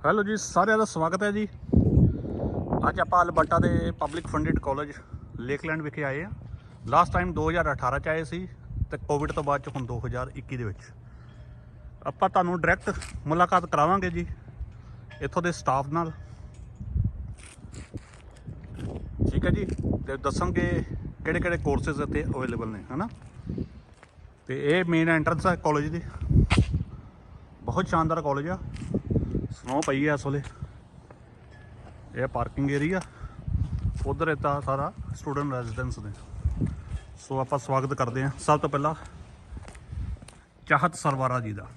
Hello ਜੀ, ਸਾਰਿਆਂ ਦਾ ਸਵਾਗਤ ਹੈ ਜੀ। ਅੱਜ ਆਪਾਂ ਅਲਬਰਟਾ ਦੇ ਪਬਲਿਕ ਫੰਡਡ ਕਾਲਜ ਲੇਕਲੈਂਡ ਵਿਖੇ ਆਏ ਆ। ਲਾਸਟ ਟਾਈਮ 2018 ਚ ਆਏ ਸੀ ਤੇ ਕੋਵਿਡ ਤੋਂ ਬਾਅਦ ਚ ਹੁਣ 2021 ਦੇ ਵਿੱਚ ਆਪਾਂ ਤੁਹਾਨੂੰ ਡਾਇਰੈਕਟ ਮੁਲਾਕਾਤ ਕਰਾਵਾਂਗੇ ਜੀ ਇੱਥੋਂ ਦੇ ਸਟਾਫ ਨਾਲ। ਠੀਕ ਹੈ ਜੀ, ਤੇ ਦੱਸਾਂਗੇ ਕਿਹੜੇ ਕਿਹੜੇ ਕੋਰਸਿਸ ਇੱਥੇ ਅਵੇਲੇਬਲ ਨੇ, ਹੈ ਨਾ। ਤੇ ਇਹ ਮੇਨ ਐਂਟਰੈਂਸ ਹੈ ਕਾਲਜ ਦੀ। ਬਹੁਤ ਸ਼ਾਨਦਾਰ ਕਾਲਜ ਆ। स्नो पई है इस वे। यह पार्किंग एरिया, उधर इतना सारा स्टूडेंट रेजिडेंस ने। सो आप स्वागत करते हैं सब तो पहला चाहत सरवारा जी का।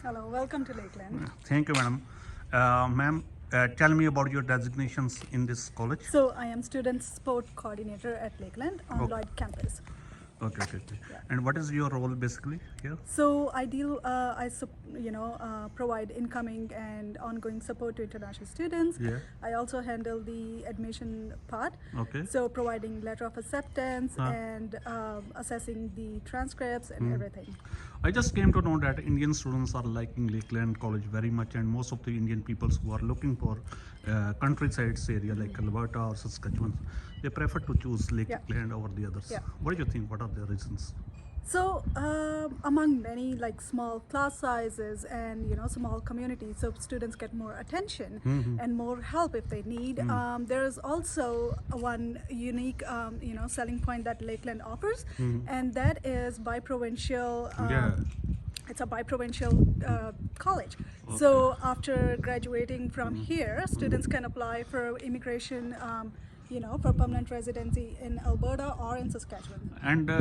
Hello, welcome to Lakeland. Thank you madam. Ma'am, tell me about your designations in this college. So I am student sport coordinator at Lakeland on Lloyd campus. Okay. And what is your role basically here? So I deal, provide incoming and ongoing support to international students. Yeah. I also handle the admission part. Okay. So providing letter of acceptance and assessing the transcripts and everything. I just came to know that Indian students are liking Lakeland College very much, and most of the Indian peoples who are looking for countryside area like Alberta or Saskatchewan, they prefer to choose Lakeland over the others. Yeah. What do you think? What are the reasons? So among many like small class sizes and small communities, so students get more attention and more help if they need. There is also one unique selling point that Lakeland offers, and that is bi-provincial. It's a bi-provincial college. Okay. So after graduating from here, students can apply for immigration, for permanent residency in Alberta or in Saskatchewan. And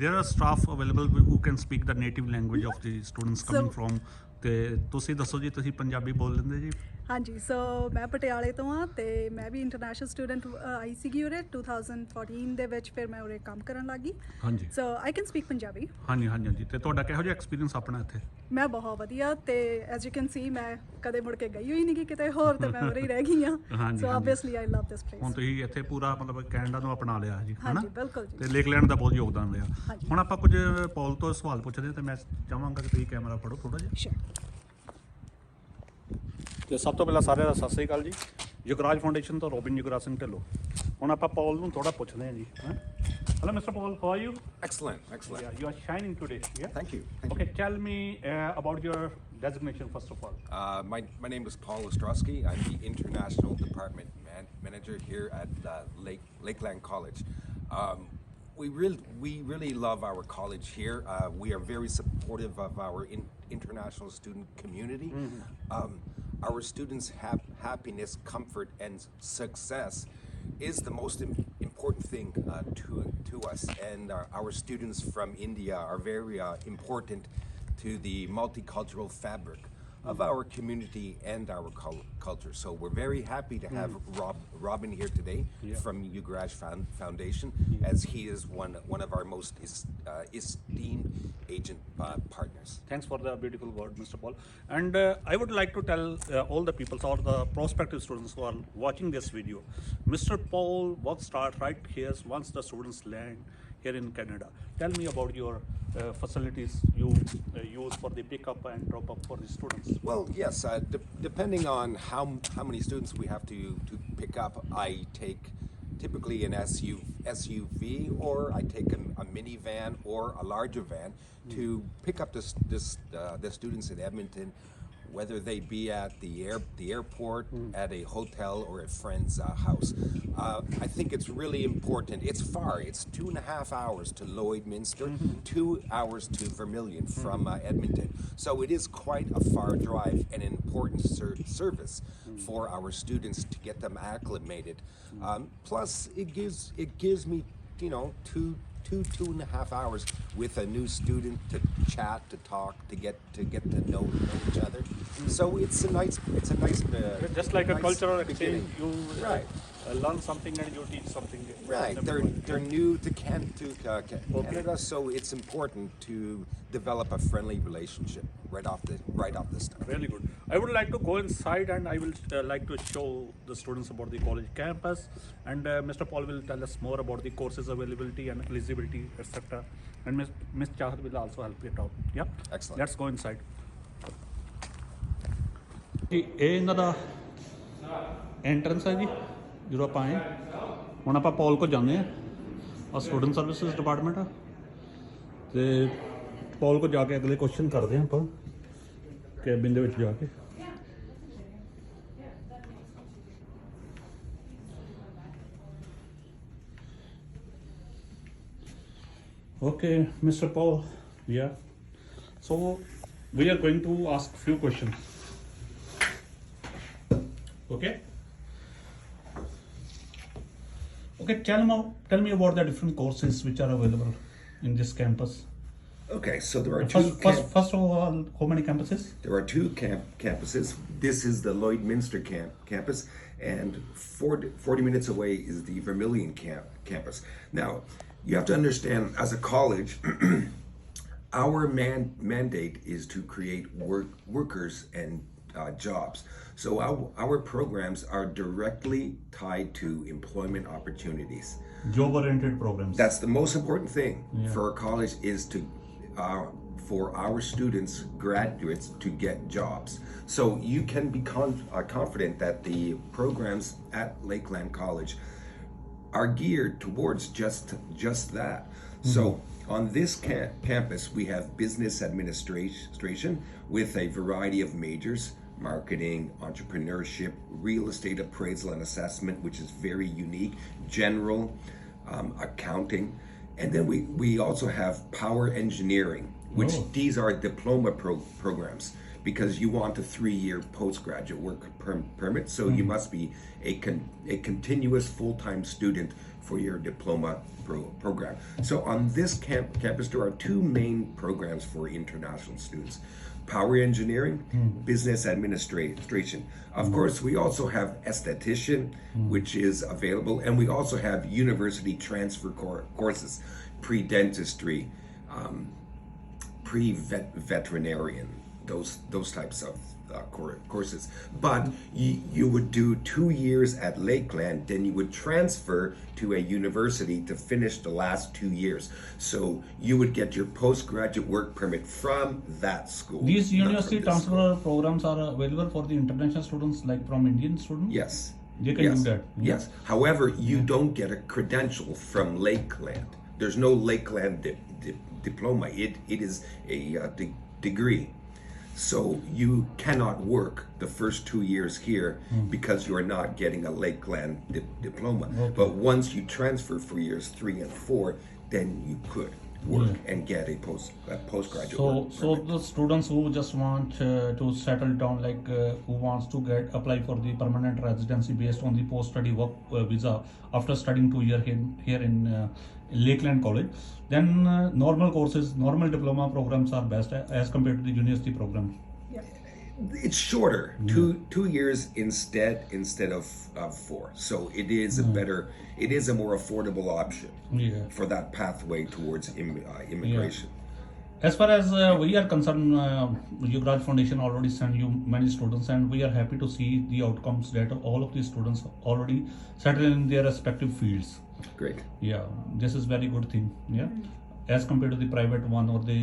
there are staff available who can speak the native language of the students coming from. ਤੇ ਤੁਸੀਂ ਦੱਸੋ ਜੀ, ਤੁਸੀਂ ਪੰਜਾਬੀ ਬੋਲ ਲੈਂਦੇ ਜੀ? ਹਾਂਜੀ, ਸੋ ਮੈਂ ਪਟਿਆਲੇ ਤੋਂ ਹਾਂ ਤੇ ਮੈਂ ਵੀ ਇੰਟਰਨੈਸ਼ਨਲ ਸਟੂਡੈਂਟ ਆਈ ਸੀਗੀ ਉਰੇ 2014 ਦੇ ਵਿੱਚ। ਫਿਰ ਮੈਂ ਉਰੇ ਕੰਮ ਕਰਨ ਲੱਗੀ। ਹਾਂਜੀ। ਸੋ ਆਈ ਕੈਨ ਸਪੀਕ ਪੰਜਾਬੀ। ਹਾਂਜੀ। ਤੇ ਤੁਹਾਡਾ ਕਿਹੋ ਜਿਹਾ ਐਕਸਪੀਰੀਅੰਸ ਆਪਣਾ ਇੱਥੇ? ਮੈਂ ਬਹੁਤ ਵਧੀਆ, ਤੇ ਐਜ਼ ਯੂ ਕੈਨ ਸੀ ਮੈਂ ਕਦੇ ਮੁੜ ਕੇ ਗਈ ਹੋਈ ਨਹੀਂ ਕਿਤੇ ਹੋਰ, ਤੇ ਮੈਂ ਉਰੇ ਹੀ ਰਹਿ ਗਈ ਹਾਂ। ਸੋ obviously I love this place. ਹੁਣ ਤੁਸੀਂ ਇੱਥੇ ਪੂਰਾ ਮਤਲਬ ਕੈਨੇਡਾ ਨੂੰ ਅਪਣਾ ਲਿਆ ਜੀ, ਹੈ ਨਾ? ਹਾਂਜੀ, ਬਿਲਕੁਲ ਜੀ। ਤੇ ਲੇਕਲੈਂਡ ਦਾ ਬਹੁਤ ਯੋਗਦਾਨ ਰਿਹਾ। ਹੁਣ ਆਪਾਂ ਕੁਝ ਪੌਲ ਤੋਂ ਸਵਾਲ ਪੁੱਛਦੇ ਤੇ ਮੈਂ ਚਾਹਾਂਗਾ ਕਿ ਤੁਸੀਂ ਕੈਮਰਾ ਫੜੋ ਥੋੜਾ ਜਿਹਾ। Sure. ਤੇ ਸਭ ਤੋਂ ਪਹਿਲਾਂ ਸਾਰਿਆਂ ਦਾ ਸਤਿ ਸ੍ਰੀ ਅਕਾਲ ਜੀ। ਯੁਗਰਾਜ ਫਾਊਂਡੇਸ਼ਨ ਤੋਂ ਰੋਬਿਨ ਯੁਗਰਾਜ ਸਿੰਘ ਢਿੱਲੋਂ। ਹੁਣ ਆਪਾਂ ਪੌਲ ਨੂੰ ਥੋੜਾ ਪੁੱਛਦੇ ਹਾਂ ਜੀ। Hello, Mr. Paul. How are you? Excellent. Yeah, you are shining today. Yeah. Thank you. Okay, tell me about your designation first of all. My name is Paul Ostrowski. I'm the International Department Manager here at Lakeland College. We really love our college here. We are very supportive of our international student community. Our students' happiness, comfort, and success is the most important thing to us. And our students from India are very important to the multicultural fabric of our community and our culture. So we're very happy to have Robin here today from Yugraj Foundation, as he is one of our most esteemed agent partners. Thanks for the beautiful word, Mr. Paul. And I would like to tell all the people or the prospective students who are watching this video, Mr. Paul work start right here once the students land here in Canada. Tell me about your facilities you use for the pickup and drop up for the students. Well, yes, depending on how many students we have to pick up, I take typically an SUV, or I take a minivan or a larger van to pick up the students in Edmonton, whether they be at the airport, at a hotel, or a friend's house. I think it's really important. It's far. It's 2.5 hours to Lloydminster, 2 hours to Vermilion from Edmonton. So it is quite a far drive and an important service for our students to get them acclimated. Plus, it gives me, 2.5 hours with a new student to chat, to talk, to get to know each other. So it's a nice just like a nice cultural beginning. exchange, you Right. Learn something and you teach something. Right, they're new to Canada, so it's important to develop a friendly relationship right off the start. Really good. I would like to go inside and I will like to show the students about the college campus, and Mr. Paul will tell us more about the courses availability and eligibility, etc. And Ms. Chahat will also help it out. Yeah. Excellent. Let's go inside. ਜੀ ਇਹ ਇਹਨਾਂ ਦਾ entrance ਹੈ ਜੀ ਜਦੋਂ ਆਪਾਂ ਆਏ ਹੁਣ ਆਪਾਂ ਪੌਲ ਕੋ ਜਾਂਦੇ ਆ ਸਟੂਡੈਂਟ ਸਰਵਿਸਿਜ਼ ਡਿਪਾਰਟਮੈਂਟ ਆ ਤੇ ਪੌਲ ਕੋ ਜਾ ਕੇ ਅਗਲੇ ਕੁਐਸਚਨ ਕਰਦੇ ਆ ਆਪਾਂ ਕੈਬਿਨ ਦੇ ਵਿੱਚ ਜਾ ਕੇ Okay, Mr. Paul. Yeah. So we are going to ask few questions. Okay. Okay. Tell me about the different courses which are available in this campus. Okay, so there are two. First of all, how many campuses? There are two campuses. This is the Lloydminster campus, and 40 minutes away is the Vermilion campus. Now, you have to understand, as a college, our mandate is to create workers and jobs. So our programs are directly tied to employment opportunities. Job-oriented programs. That's the most important thing for a college is to for our students, graduates, to get jobs. So you can be confident that the programs at Lakeland College are geared towards just that. So on this campus, we have business administration with a variety of majors: marketing, entrepreneurship, real estate appraisal and assessment, which is very unique, general, accounting, and then we also have power engineering, which these are diploma programs. Because you want a 3-year postgraduate work permit, so you must be a continuous full-time student for your diploma program. So on this campus, there are two main programs for international students: power engineering, business administration. Of course, we also have esthetician, which is available, and we also have university transfer courses, pre-dentistry, pre-veterinarian. Those types of courses. But you would do 2 years at Lakeland, then you would transfer to a university to finish the last 2 years. So you would get your postgraduate work permit from that school. These university transfer programs are available for the international students, like from Indian students? Yes. They can do that? Yes. However, you don't get a credential from Lakeland. There's no Lakeland diploma. It is a degree. So you cannot work the first 2 years here because you are not getting a Lakeland diploma. But once you transfer for years 3 and 4, then you could work and get a postgraduate work So permit. the students who just want to settle down, like who wants to apply for the permanent residency based on the post-study work visa after studying 2 years here in Lakeland College, then normal courses, normal diploma programs are best as compared to the university programs. It's shorter, two years instead of 4. So it is a more affordable option for that pathway towards immigration. As far as we are concerned, Yuvraj Foundation already sent you many students, and we are happy to see the outcomes that all of these students already settle in their respective fields. Great. Yeah, this is very good thing. Yeah, as compared to the private one or the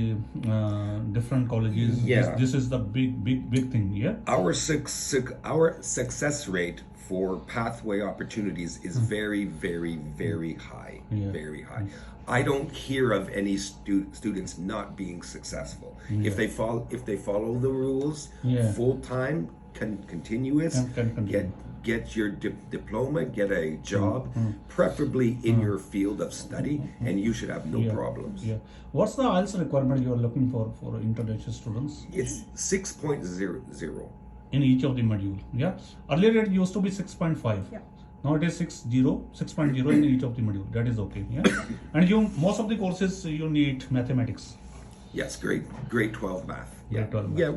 different colleges. Yeah. This is the big thing. Yeah. Our success rate for pathway opportunities is very, very, very high. Very high. I don't hear of any students not being successful if they follow the rules full time, continuous, get your diploma, get a job, preferably in your field of study, and you should have no problems. Yeah. What's the IELTS requirement you are looking for international students? It's 6.00 in each of the module. Yeah. Earlier it used to be 6.5. Yeah. Now it is 6.0 in each of the module. That is okay. Yeah. And most of the courses you need mathematics. Yes, grade 12 math. Grade 12 math. Yeah,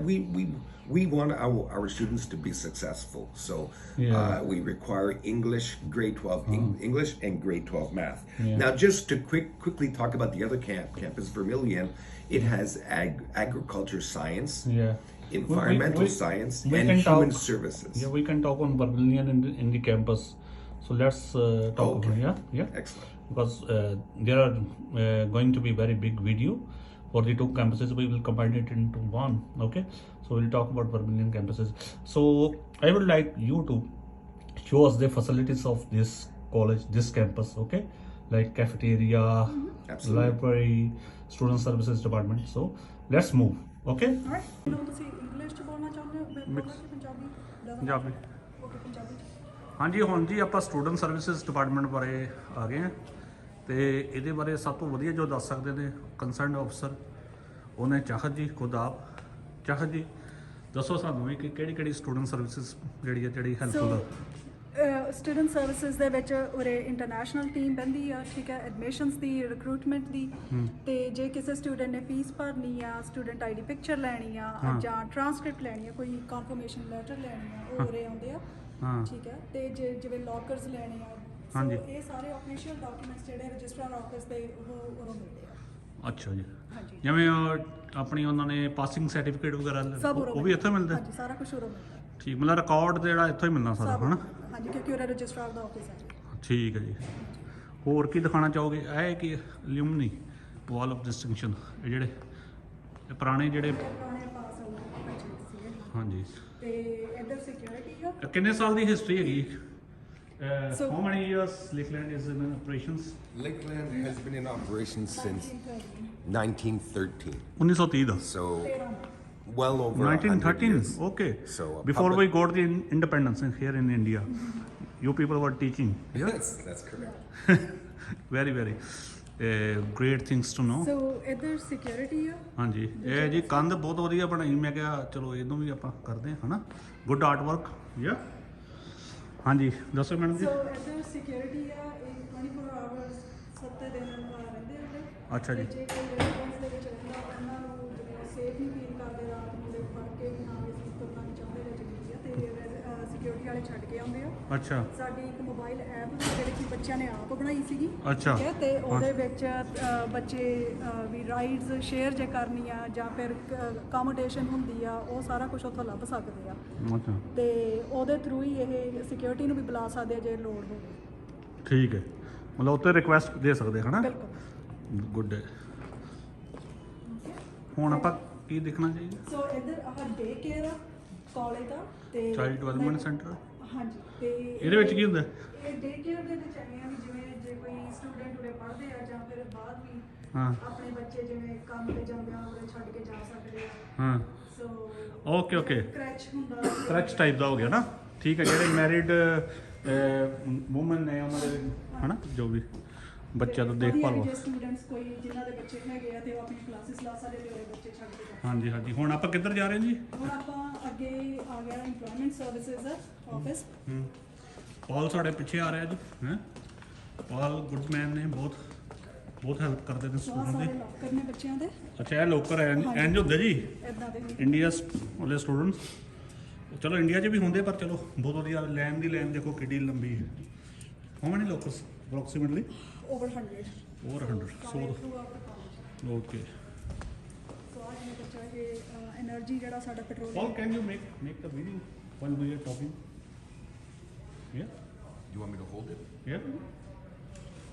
we want our students to be successful. So we require English, grade 12 English, and grade 12 math. Now, just to quickly talk about the other campus, Vermilion, it has agriculture science, environmental science, and human services. Yeah, we can talk on Vermilion in the campus. So let's talk. Okay. Yeah. Excellent. Because there are going to be very big video for the two campuses. We will combine it into one. Okay, so we'll talk about Vermilion campuses. So I would like you to show us the facilities of this college, this campus. Okay, like cafeteria, Absolutely. library, student services department. So let's move. Okay. Alright, ਤੁਸੀਂ English ਚ ਬੋਲਣਾ ਚਾਹੁੰਦੇ ਹੋ ਬੋਲਣਾ ਕਿ Punjabi Punjabi. Okay Punjabi ਚ ਹਾਂਜੀ ਹੁਣ ਜੀ ਆਪਾਂ ਸਟੂਡੈਂਟ ਸਰਵਿਸਿਜ਼ ਡਿਪਾਰਟਮੈਂਟ ਬਾਰੇ ਆ ਗਏ ਹਾਂ ਤੇ ਇਹਦੇ ਬਾਰੇ ਸਭ ਤੋਂ ਵਧੀਆ ਜੋ ਦੱਸ ਸਕਦੇ ਨੇ ਕੰਸਰਨਡ ਅਫਸਰ ਉਹਨੇ ਚਾਹਤ ਜੀ ਖੁਦ ਆਪ। ਚਾਹਤ ਜੀ ਦੱਸੋ ਸਾਨੂੰ ਵੀ ਕਿ ਕਿਹੜੀ ਕਿਹੜੀ ਸਟੂਡੈਂਟ ਸਰਵਿਸਿਜ਼ ਜਿਹੜੀ ਹੈਲਪਫੁਲ ਆ। ਸਟੂਡੈਂਟ ਸਰਵਿਸਿਜ਼ ਦੇ ਵਿੱਚ ਉਰੇ ਇੰਟਰਨੈਸ਼ਨਲ ਟੀਮ ਬਹਿੰਦੀ ਆ, ਠੀਕ ਹੈ, ਐਡਮਿਸ਼ਨਸ ਦੀ, ਰਿਕਰੂਟਮੈਂਟ ਦੀ, ਤੇ ਜੇ ਕਿਸੇ ਸਟੂਡੈਂਟ ਨੇ ਫੀਸ ਭਰਨੀ ਆ, ਸਟੂਡੈਂਟ ਆਈਡੀ ਪਿਕਚਰ ਲੈਣੀ ਆ ਜਾਂ ਟ੍ਰਾਂਸਕ੍ਰਿਪਟ ਲੈਣੀ ਆ, ਕੋਈ ਕਨਫਰਮੇਸ਼ਨ ਲੈਟਰ ਲੈਣੀ ਆ, ਉਹ ਉਰੇ ਆਉਂਦੇ ਆ, ਠੀਕ ਹੈ, ਤੇ ਜਿਵੇਂ ਲੋਕਰਸ ਲੈਣੇ ਆ, ਸੋ ਇਹ ਸਾਰੇ ਆਫੀਸ਼ੀਅਲ ਡਾਕੂਮੈਂਟਸ ਜਿਹੜੇ ਰਜਿਸਟਰਾਰ ਆਫਿਸ ਦੇ ਉਹ ਉਰੋਂ ਮਿਲਦੇ ਆ। ਅੱਛਾ ਜੀ, ਹਾਂਜੀ, ਜਿਵੇਂ ਆਪਣੀ ਉਹਨਾਂ ਨੇ ਪਾਸਿੰਗ ਸਰਟੀਫਿਕੇਟ ਵਗੈਰਾ ਸਭ ਉਹ ਵੀ ਇੱਥੇ ਮਿਲਦਾ। ਹਾਂਜੀ, ਸਾਰਾ ਕੁਝ ਉਰੋਂ ਮਿਲਦਾ। ਠੀਕ, ਮਤਲਬ ਰਿਕਾਰਡ ਜਿਹੜਾ ਇੱਥੋਂ ਹੀ ਮਿਲਣਾ ਸਾਰਾ ਹਨਾ। ਹਾਂਜੀ, ਕਿਉਂਕਿ ਉਰੇ ਰਜਿਸਟਰਾਰ ਦਾ ਆਫਿਸ ਹੈ। ਠੀਕ ਹੈ ਜੀ। ਹੋਰ ਕੀ ਦਿਖਾਉਣਾ ਚਾਹੋਗੇ? ਇਹ ਕਿ ਅਲੂਮਨੀ ਵਾਲ ਆਫ ਡਿਸਟਿੰਕਸ਼ਨ, ਇਹ ਜਿਹੜੇ ਇਹ ਪੁਰਾਣੇ ਜਿਹੜੇ ਪੁਰਾਣੇ ਪਾਸ ਆਊਟ ਸੀਗੇ। ਹਾਂਜੀ, ਤੇ ਇੱਧਰ ਸਿਕਿਉਰਿਟੀ ਆ। ਇਹ ਕਿੰਨੇ ਸਾਲ ਦੀ ਹਿਸਟਰੀ ਹੈਗੀ? So- How many years Lakeland is in operations? Lakeland has been in operation since 1913 1913. 1930 the. So well over 100 1913. years. Okay. So a Before we public- got the independence here in India, you people were teaching. Yes, that's correct. Very great things to know. ਸੋ ਇੱਧਰ security ਆ। ਹਾਂਜੀ, ਇਹ ਜੀ ਕੰਧ ਬਹੁਤ ਵਧੀਆ ਬਣਾਈ। ਮੈਂ ਕਿਹਾ ਚਲੋ ਇਹਨੂੰ ਵੀ ਆਪਾਂ ਕਰਦੇ ਹਾਂ ਹਨਾ। Good art work. ਯਾ ਹਾਂਜੀ, ਦੱਸੋ ਮੈਡਮ ਜੀ। ਸੋ ਇੱਧਰ ਸਿਕਿਉਰਿਟੀ ਆ, ਇਹ 24 ਆਵਰਸ 7 ਦਿਨ ਰਹਿੰਦੇ ਆ। ਅੱਛਾ ਜੀ। ਜੇ ਕੋਈ ਰੈਜ਼ੀਡੈਂਸ ਦੇ ਵਿੱਚ ਰਹਿੰਦਾ, ਉਹਨਾਂ ਨੂੰ ਜਿਵੇਂ ਸੇਫ ਨਹੀਂ ਫੀਲ ਕਰਦੇ ਰਾਤ ਨੂੰ, ਦੇ ਫੜ ਕੇ ਵੀ ਹਾਂ ਅਸੀਂ ਤੁਰਨਾ ਨਹੀਂ ਚਾਹੁੰਦੇ ਵਿੱਚ ਗਈ ਆ, ਤੇ ਸਿਕਿਉਰਿਟੀ ਵਾਲੇ ਛੱਡ ਕੇ ਆਉਂਦੇ ਆ। ਅੱਛਾ ਸਾਡੀ ਇੱਕ ਮੋਬਾਈਲ ਐਪ ਵੀ ਜਿਹੜੀ ਕਿ ਬੱਚਿਆਂ ਨੇ ਆਪ ਬਣਾਈ ਸੀਗੀ, ਅੱਛਾ। ਠੀਕ ਹੈ, ਤੇ ਉਹਦੇ ਵਿੱਚ ਬੱਚੇ ਵੀ ਰਾਈਡਸ ਸ਼ੇਅਰ ਜੇ ਕਰਨੀ ਆ ਜਾਂ ਫਿਰ ਅਕਾਮੋਡੇਸ਼ਨ ਹੁੰਦੀ ਆ, ਉਹ ਸਾਰਾ ਕੁਝ ਉੱਥੋਂ ਲੱਭ ਸਕਦੇ ਆ, ਅੱਛਾ ਤੇ ਉਹਦੇ ਥਰੂ ਹੀ ਇਹ ਸਿਕਿਉਰਿਟੀ ਨੂੰ ਵੀ ਬੁਲਾ ਸਕਦੇ ਆ ਜੇ ਲੋੜ ਹੋਵੇ। ਠੀਕ ਹੈ, ਮਤਲਬ ਉੱਤੇ ਰਿਕੁਐਸਟ ਦੇ ਸਕਦੇ ਹਨਾ। ਬਿਲਕੁਲ। ਗੁੱਡ ਹੈ। ਹੁਣ ਆਪਾਂ ਕੀ ਦੇਖਣਾ ਚਾਹੀਦਾ? ਸੋ ਇੱਧਰ ਆਹ ਡੇ ਕੇਅਰ ਆ ਕਾਲਜ ਦਾ, ਤੇ ਚਾਈਲਡ ਡਿਵੈਲਪਮੈਂਟ ਸੈਂਟਰ। ਹਾਂਜੀ, ਤੇ ਇਹਦੇ ਵਿੱਚ ਕੀ ਹੁੰਦਾ? ਇਹ ਡੇ ਕੇਅਰ ਦੇ ਵਿੱਚ ਐਵੇਂ ਆ ਵੀ ਜਿਵੇਂ ਜੇ ਕੋਈ ਸਟੂਡੈਂਟ ਉਰੇ ਪੜ੍ਹਦੇ ਆ ਜਾਂ ਫਿਰ ਬਾਅਦ ਵੀ ਹਾਂ ਆਪਣੇ ਬੱਚੇ ਜਿਵੇਂ ਕੰਮ ਤੇ ਜਾਂਦੇ ਆ ਉਰੇ ਛੱਡ ਕੇ ਜਾ ਸਕਦੇ ਆ। ਹਾਂ, ਸੋ ਓਕੇ ਕ੍ਰੈਚ ਹੁੰਦਾ, ਕਰੈਚ ਟਾਈਪ ਦਾ ਹੋ ਗਿਆ ਨਾ। ਠੀਕ ਹੈ, ਜਿਹੜੇ ਮੈਰਿਡ ਵੂਮਨ ਨੇ ਉਹਨਾਂ ਦੇ ਹਨਾ, ਜੋ ਵੀ ਬੱਚਿਆਂ ਤੋਂ ਦੇਖਭਾਲ ਜੇ ਸਟੂਡੈਂਟਸ ਕੋਈ ਜਿਨ੍ਹਾਂ ਦੇ ਬੱਚੇ ਹੈਗੇ ਆ ਤੇ ਉਹ ਆਪਣੀ ਕਲਾਸਿਸ ਲਾ ਸਕਦੇ ਤੇ ਉਹ ਬੱਚੇ ਛੱਡ ਕੇ ਜਾ। ਹਾਂਜੀ, ਹੁਣ ਆਪਾਂ ਕਿੱਧਰ ਜਾ ਰਹੇ ਹਾਂ ਜੀ? ਹੁਣ ਆਪਾਂ ਅੱਗੇ ਆ ਗਿਆ ਇੰਪਲੋਇਮੈਂਟ ਸਰਵਿਸਿਜ਼ ਆਫਿਸ। ਪਾਲ ਸਾਡੇ ਪਿੱਛੇ ਆ ਰਿਹਾ ਜੀ। ਹੈ ਪਾਲ ਗੁੱਡਮੈਨ ਨੇ ਬਹੁਤ ਹੈਲਪ ਕਰਦੇ ਨੇ ਸੋ ਆਹ ਸਟੂਡੈਂਟ ਸਾਰੇ ਦੀ। ਲੋਕਰ ਨੇ ਬੱਚਿਆਂ ਦੇ, ਅੱਛਾ, ਇਹ ਲੋਕਰ ਹੈ ਇੰਜ ਹੁੰਦੇ ਜੀ ਇਦਾਂ ਦੇ। ਇੰਡੀਆ ਵਾਲੇ ਸਟੂਡੈਂਟਸ। ਚਲੋ ਇੰਡੀਆ 'ਚ ਵੀ ਹੁੰਦੇ, ਪਰ ਚਲੋ ਬਹੁਤ ਵਧੀਆ। ਲਾਈਨ ਦੀ ਲਾਈਨ ਦੇਖੋ ਕਿੱਡੀ ਲੰਬੀ ਹੈ। How many lockers approximately? Over 100 over 100। So okay. So ਆ ਜਿਵੇਂ ਬੱਚਾ ਇਹ એનર્ਜੀ ਜਿਹੜਾ ਸਾਡਾ Paul, petrol. can you make the video while we are talking? Yeah? You want me to hold it? Yeah?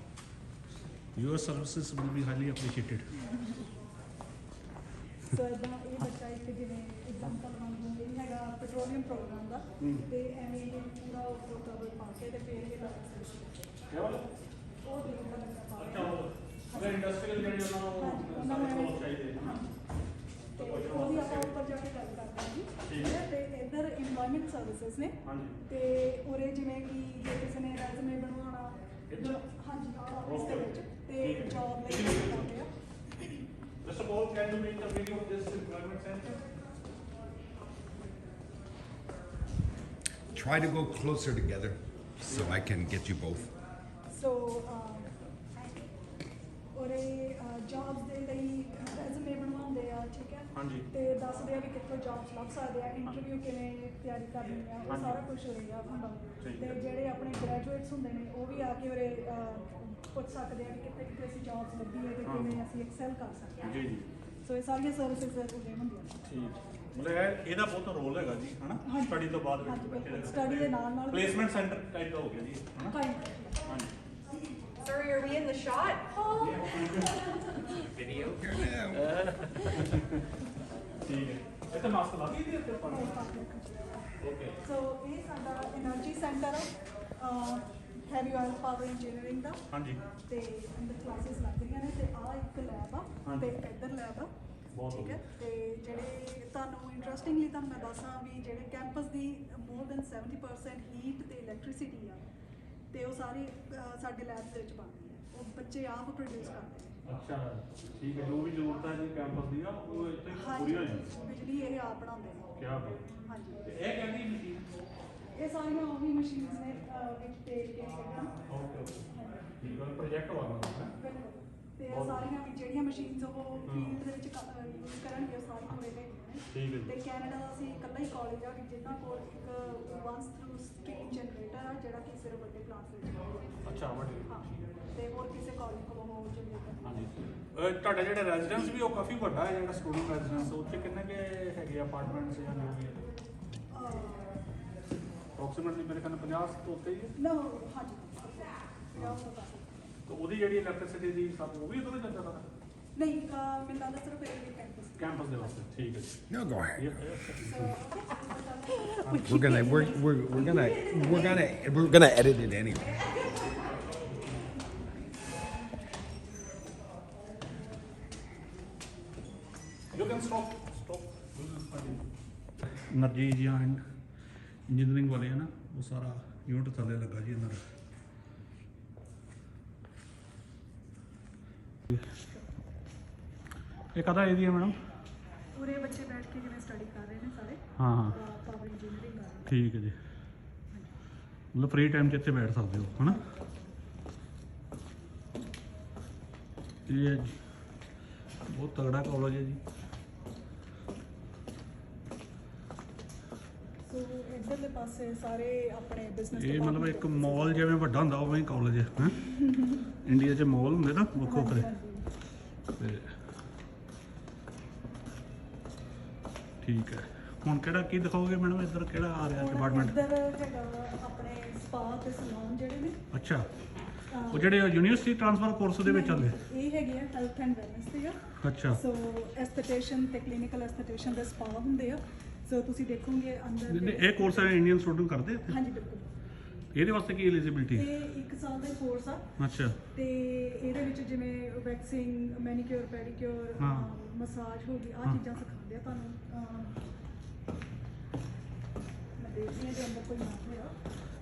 Your services will be highly appreciated. ਸੋ ਇਦਾਂ ਇਹ ਬੱਚਾ ਇੱਕ ਜਿਵੇਂ ਐਗਜ਼ਾਮਪਲ ਵਾਂਗੂ ਇਹ ਹੈਗਾ ਪੈਟਰੋਲੀਅਮ ਪ੍ਰੋਗਰਾਮ ਦਾ, ਤੇ ਐਵੇਂ ਇਹ ਪੂਰਾ ਉੱਪਰ ਕਵਰ ਪਾ ਕੇ ਤੇ ਫਿਰ ਇਹ ਲੱਗ ਸਕਦਾ ਉਹ ਦੇਖਦਾ ਬੱਚਾ ਪਾ ਕੇ। ਅਗਰ ਇੰਡਸਟਰੀਅਲ ਜਿਹੜੇ ਉਹਨਾਂ ਨੂੰ ਉਹਨਾਂ ਨੂੰ ਚਾਹੀਦੇ ਤੇ ਉਹ ਵੀ ਆਪਾਂ ਉੱਪਰ ਜਾ ਕੇ ਗੱਲ ਕਰਦੇ ਹਾਂ ਜੀ, ਠੀਕ ਹੈ। ਤੇ ਇੱਧਰ ਇੰਪਲੋਇਮੈਂਟ ਸਰਵਿਸਿਜ਼ ਨੇ, ਹਾਂਜੀ। ਤੇ ਉਰੇ ਜਿਵੇਂ ਕਿ ਜੇ ਕਿਸੇ ਨੇ ਰੈਜ਼ੂਮੇ ਬਣਵਾਉਣਾ, ਹਾਂਜੀ ਆਫਿਸ ਦੇ ਵਿੱਚ, ਤੇ ਜੌਬ ਲਈ ਕਰਦੇ ਆ। Mr. Paul, can you make a video of this employment center? Try to go closer together so I can get you both. ਸੋ ਉਰੇ ਜੌਬਸ ਦੇ ਲਈ ਰੈਜ਼ੂਮੇ ਬਣਵਾਉਂਦੇ ਆ, ਠੀਕ ਹੈ, ਹਾਂਜੀ। ਤੇ ਦੱਸਦੇ ਆ ਵੀ ਕਿੱਥੋਂ ਜੌਬਸ ਲੱਭ ਸਕਦੇ ਆ, ਇੰਟਰਵਿਊ ਕਿਵੇਂ ਤਿਆਰੀ ਕਰਨੀ ਆ, ਉਹ ਸਾਰਾ ਕੁਝ ਹੋਏਗਾ ਹੁੰਦਾ। ਤੇ ਜਿਹੜੇ ਆਪਣੇ ਗ੍ਰੈਜੂਏਟਸ ਹੁੰਦੇ ਨੇ ਉਹ ਵੀ ਆ ਕੇ ਉਰੇ ਪੁੱਛ ਸਕਦੇ ਆ ਕਿ ਕਿੱਥੇ ਕਿੱਥੇ ਅਸੀਂ ਜੌਬਸ ਲੱਭੀ ਹੈ ਤੇ ਕਿਵੇਂ ਅਸੀਂ ਐਕਸੈਲ ਕਰ ਸਕਦੇ ਹਾਂ। ਜੀ। ਸੋ ਇਹ ਸਾਰੀਆਂ ਸਰਵਿਸਿਜ਼ ਉਰੇ ਹੁੰਦੀਆਂ ਨੇ। ਠੀਕ, ਮਤਲਬ ਇਹਦਾ ਬਹੁਤ ਰੋਲ ਹੈਗਾ ਜੀ ਹਨਾ, ਸਟੱਡੀ ਤੋਂ ਬਾਅਦ ਵਿੱਚ ਬੱਚੇ ਸਟੱਡੀ ਦੇ ਨਾਲ ਪਲੇਸਮੈਂਟ ਸੈਂਟਰ ਟਾਈਪ ਦਾ ਹੋ ਗਿਆ ਜੀ ਹਨਾ। Kind of, ਹਾਂਜੀ। Sorry, are we in the shot? Oh. Video. ਠੀਕ ਹੈ ਇੱਥੇ ਮਾਸਕ ਲਾ ਦਿੱਤੀ ਇੱਥੇ ਓਕੇ So ਇਹ ਸਾਡਾ energy centre heavy oil power engineering ਦਾ ਹਾਂਜੀ ਤੇ ਅੰਦਰ ਕਲਾਸਿਸ ਲੱਗਦੀਆਂ ਨੇ ਤੇ ਆ ਇੱਕ ਲੈਬ ਆ ਤੇ ਇੱਧਰ ਲੈਬ ਆ ਬਹੁਤ ਠੀਕ ਹੈ ਤੇ ਜਿਹੜੇ ਤੁਹਾਨੂੰ ਇੰਟਰਸਟਿੰਗਲੀ ਤੁਹਾਨੂੰ ਮੈਂ ਦੱਸਾਂ ਵੀ ਜਿਹੜੇ ਕੈਂਪਸ ਦੀ ਮੋਰ ਦੈਨ 70% ਹੀਟ ਤੇ ਇਲੈਕਟ੍ਰਿਸਿਟੀ ਆ ਤੇ ਉਹ ਸਾਰੀ ਸਾਡੇ ਲੈਬ ਦੇ ਵਿੱਚ ਬਣਦੀ ਹੈ ਉਹ ਬੱਚੇ ਆਪ ਪ੍ਰੋਡਿਊਸ ਕਰਦੇ ਨੇ ਅੱਛਾ ਠੀਕ ਹੈ ਜੋ ਵੀ ਜ਼ਰੂਰਤ ਹੈ ਜੀ ਕੈਂਪਸ ਦੀ ਆ ਉਹ ਇੱਥੇ ਪੂਰੀ ਹੋ ਜਾਂਦੀ ਬਿਜਲੀ ਇਹ ਆਪ ਬਣਾਉਂਦੇ ਨੇ ਕੀ ਬਾਤ ਹਾਂਜੀ ਤੇ ਇਹ ਕਹਿੰਦੀ ਮਸ਼ੀਨ ਇਹ ਸਾਰੀਆਂ ਉਹੀ ਮਸ਼ੀਨਸ ਨੇ ਵਿੱਚ ਤੇਲ ਕੇ ਕੱਢਣ ਓਕੇ ਓਕੇ ਠੀਕ ਹੈ ਪ੍ਰੋਜੈਕਟ ਵਾਲਾ ਹੈ ਬਿਲਕੁਲ ਤੇ ਇਹ ਸਾਰੀਆਂ ਵੀ ਜਿਹੜੀਆਂ ਮਸ਼ੀਨਸ ਉਹ ਫੀਲਡ ਦੇ ਵਿੱਚ ਯੂਜ਼ ਕਰਨਗੇ ਉਹ ਸਾਰੀਆਂ ਹੋਏ ਨੇ ਠੀਕ ਹੈ ਤੇ ਕੈਨੇਡਾ ਦਾ ਅਸੀਂ ਇਕੱਲਾ ਹੀ ਕਾਲਜ ਆ ਕਿ ਜਿਨ੍ਹਾਂ ਕੋਲ ਇੱਕ ਵਨਸ ਥਰੂ ਸਟ੍ਰੀਮ ਜਨਰੇਟਰ ਆ ਜਿਹੜਾ ਕਿ ਸਿਰਫ ਵੱਡੇ ਪਲਾਂਟਸ ਵਿੱਚ ਹੁੰਦਾ ਅੱਛਾ ਵੱਡੀ ਹਾਂ ਤੇ ਹੋਰ ਕਿਸੇ ਕਾਲਜ ਕੋਲ ਉਹ ਜਨਰੇਟਰ ਹਾਂਜੀ ਤੁਹਾਡਾ ਜਿਹੜਾ ਰੈਜ਼ੀਡੈਂਸ ਵੀ ਉਹ ਕਾਫੀ ਵੱਡਾ ਹੈ ਜਿਹੜਾ ਸਟੂਡੈਂਟ ਰੈਜ਼ੀਡੈਂਸ ਉੱਥੇ ਕਿੰਨੇ ਕੇ ਹੈਗੇ ਅਪਾਰਟਮੈਂਟਸ ਜਾਂ ਜੋ ਵੀ ਹੈ ਅਪਰੋਕਸੀਮੇਟਲੀ ਮੇਰੇ ਖਿਆਲ 50 ਤੋਂ ਉੱਤੇ ਹੀ ਹੈ ਨਾ ਹਾਂਜੀ ਤਾਂ ਉਹਦੀ ਜਿਹੜੀ ਇਲੈਕਟ੍ਰਿਸਿਟੀ ਦੀ ਸਭ ਉਹ ਵੀ ਉਧਰ ਜਾਂਦਾ ਸਾਰਾ ਨਹੀਂ ਮੈਨੂੰ ਲੱਗਦਾ ਸਿਰਫ ਇਹ ਕੈਂਪਸ ਕੈਂਪਸ ਦੇ ਵਾਸਤੇ ਠੀਕ ਹੈ ਜੀ No, go ahead. We're gonna edit it anyway. You can stop. Energy ਜਾਂ ਇੰਜੀਨੀਅਰਿੰਗ ਵਾਲੇ ਹੈ ਨਾ ਉਹ ਸਾਰਾ ਯੂਨਿਟ ਥੱਲੇ ਲੱਗਾ ਜੀ ਇਹਨਾਂ ਦਾ ਇਹ ਕਦਾ ਇਹਦੀ ਹੈ ਮੈਡਮ ਪੂਰੇ ਬੱਚੇ ਬੈਠ ਕੇ ਜਿਵੇਂ ਸਟੱਡੀ ਕਰ ਰਹੇ ਨੇ ਸਾਰੇ ਹਾਂ ਹਾਂ ਪਾਵਰ ਇੰਜੀਨੀਅਰਿੰਗ ਕਰ ਰਹੇ ਠੀਕ ਹੈ ਜੀ ਮਤਲਬ ਫ੍ਰੀ ਟਾਈਮ 'ਚ ਇੱਥੇ ਬੈਠ ਸਕਦੇ ਹੋ ਹਨਾ ਇਹ ਹੈ ਜੀ, ਬਹੁਤ ਤਗੜਾ ਕਾਲਜ ਹੈ ਜੀ ਸੋ ਇੱਧਰਲੇ ਪਾਸੇ ਸਾਰੇ ਆਪਣੇ ਬਿਜ਼ਨਸ ਇਹ ਮਤਲਬ ਇੱਕ ਮਾਲ ਜਿਵੇਂ ਵੱਡਾ ਹੁੰਦਾ ਉਵੇਂ ਹੀ ਕਾਲਜ ਹੈ ਹੈਂ ਇੰਡੀਆ 'ਚ ਮਾਲ ਹੁੰਦੇ ਨਾ ਵੱਖੋ ਵੱਖਰੇ ਤੇ ਠੀਕ ਹੈ ਹੁਣ ਕਿਹੜਾ ਕੀ ਦਿਖਾਓਗੇ ਮੈਡਮ ਇੱਧਰ ਕਿਹੜਾ ਆ ਰਿਹਾ ਡਿਪਾਰਟਮੈਂਟ ਇੱਧਰ ਹੈਗਾ ਵਾ ਆਪਣੇ ਸਪਾ ਤੇ ਸਲੂਨ ਜਿਹੜੇ ਨੇ ਅੱਛਾ ਉਹ ਜਿਹੜੇ ਯੂਨੀਵਰਸਿਟੀ ਟ੍ਰਾਂਸਫਰ ਕੋਰਸ ਦੇ ਵਿੱਚ ਆਉਂਦੇ ਇਹ ਹੈਗੇ ਆ ਹੈਲਥ ਐਂਡ ਵੈਲਨੈਸ ਦੇ ਆ ਅੱਛਾ ਸੋ ਐਸਥੈਟਿਸ਼ਨ ਤੇ ਕਲੀਨਿਕਲ ਐਸਥੈਟਿਸ਼ਨ ਦੇ ਸਪਾ ਹੁੰਦੇ ਆ ਸੋ ਤੁਸੀਂ ਦੇਖੋਗੇ ਅੰਦਰ ਇਹ ਕੋਰਸ ਇੰਡੀਅਨ ਸਟੂਡੈਂਟ ਕਰਦੇ ਆ ਹਾਂਜੀ ਬਿਲਕੁਲ ਇਹਦੇ ਵਾਸਤੇ ਕੀ ਐਲੀਜੀਬਿਲਟੀ ਇਹ 1 ਸਾਲ ਦਾ ਕੋਰਸ ਆ ਅੱਛਾ ਤੇ ਇਹਦੇ ਵਿੱਚ ਜਿਵੇਂ ਵੈਕਸਿੰਗ ਮੈਨੀਕਿਉਰ ਪੈਡੀਕਿਉਰ ਹਾਂ। ਮਸਾਜ ਹੋ ਗਈ ਆ ਹਾਂ। ਚੀਜ਼ਾਂ ਸਿਖਾਉਂਦੇ ਆ ਤੁਹਾਨੂੰ ਮੈਂ ਦੇਖਦੀ ਹਾਂ ਜੇ ਅੰਦਰ ਕੋਈ ਨਾਮ ਹੋਇਆ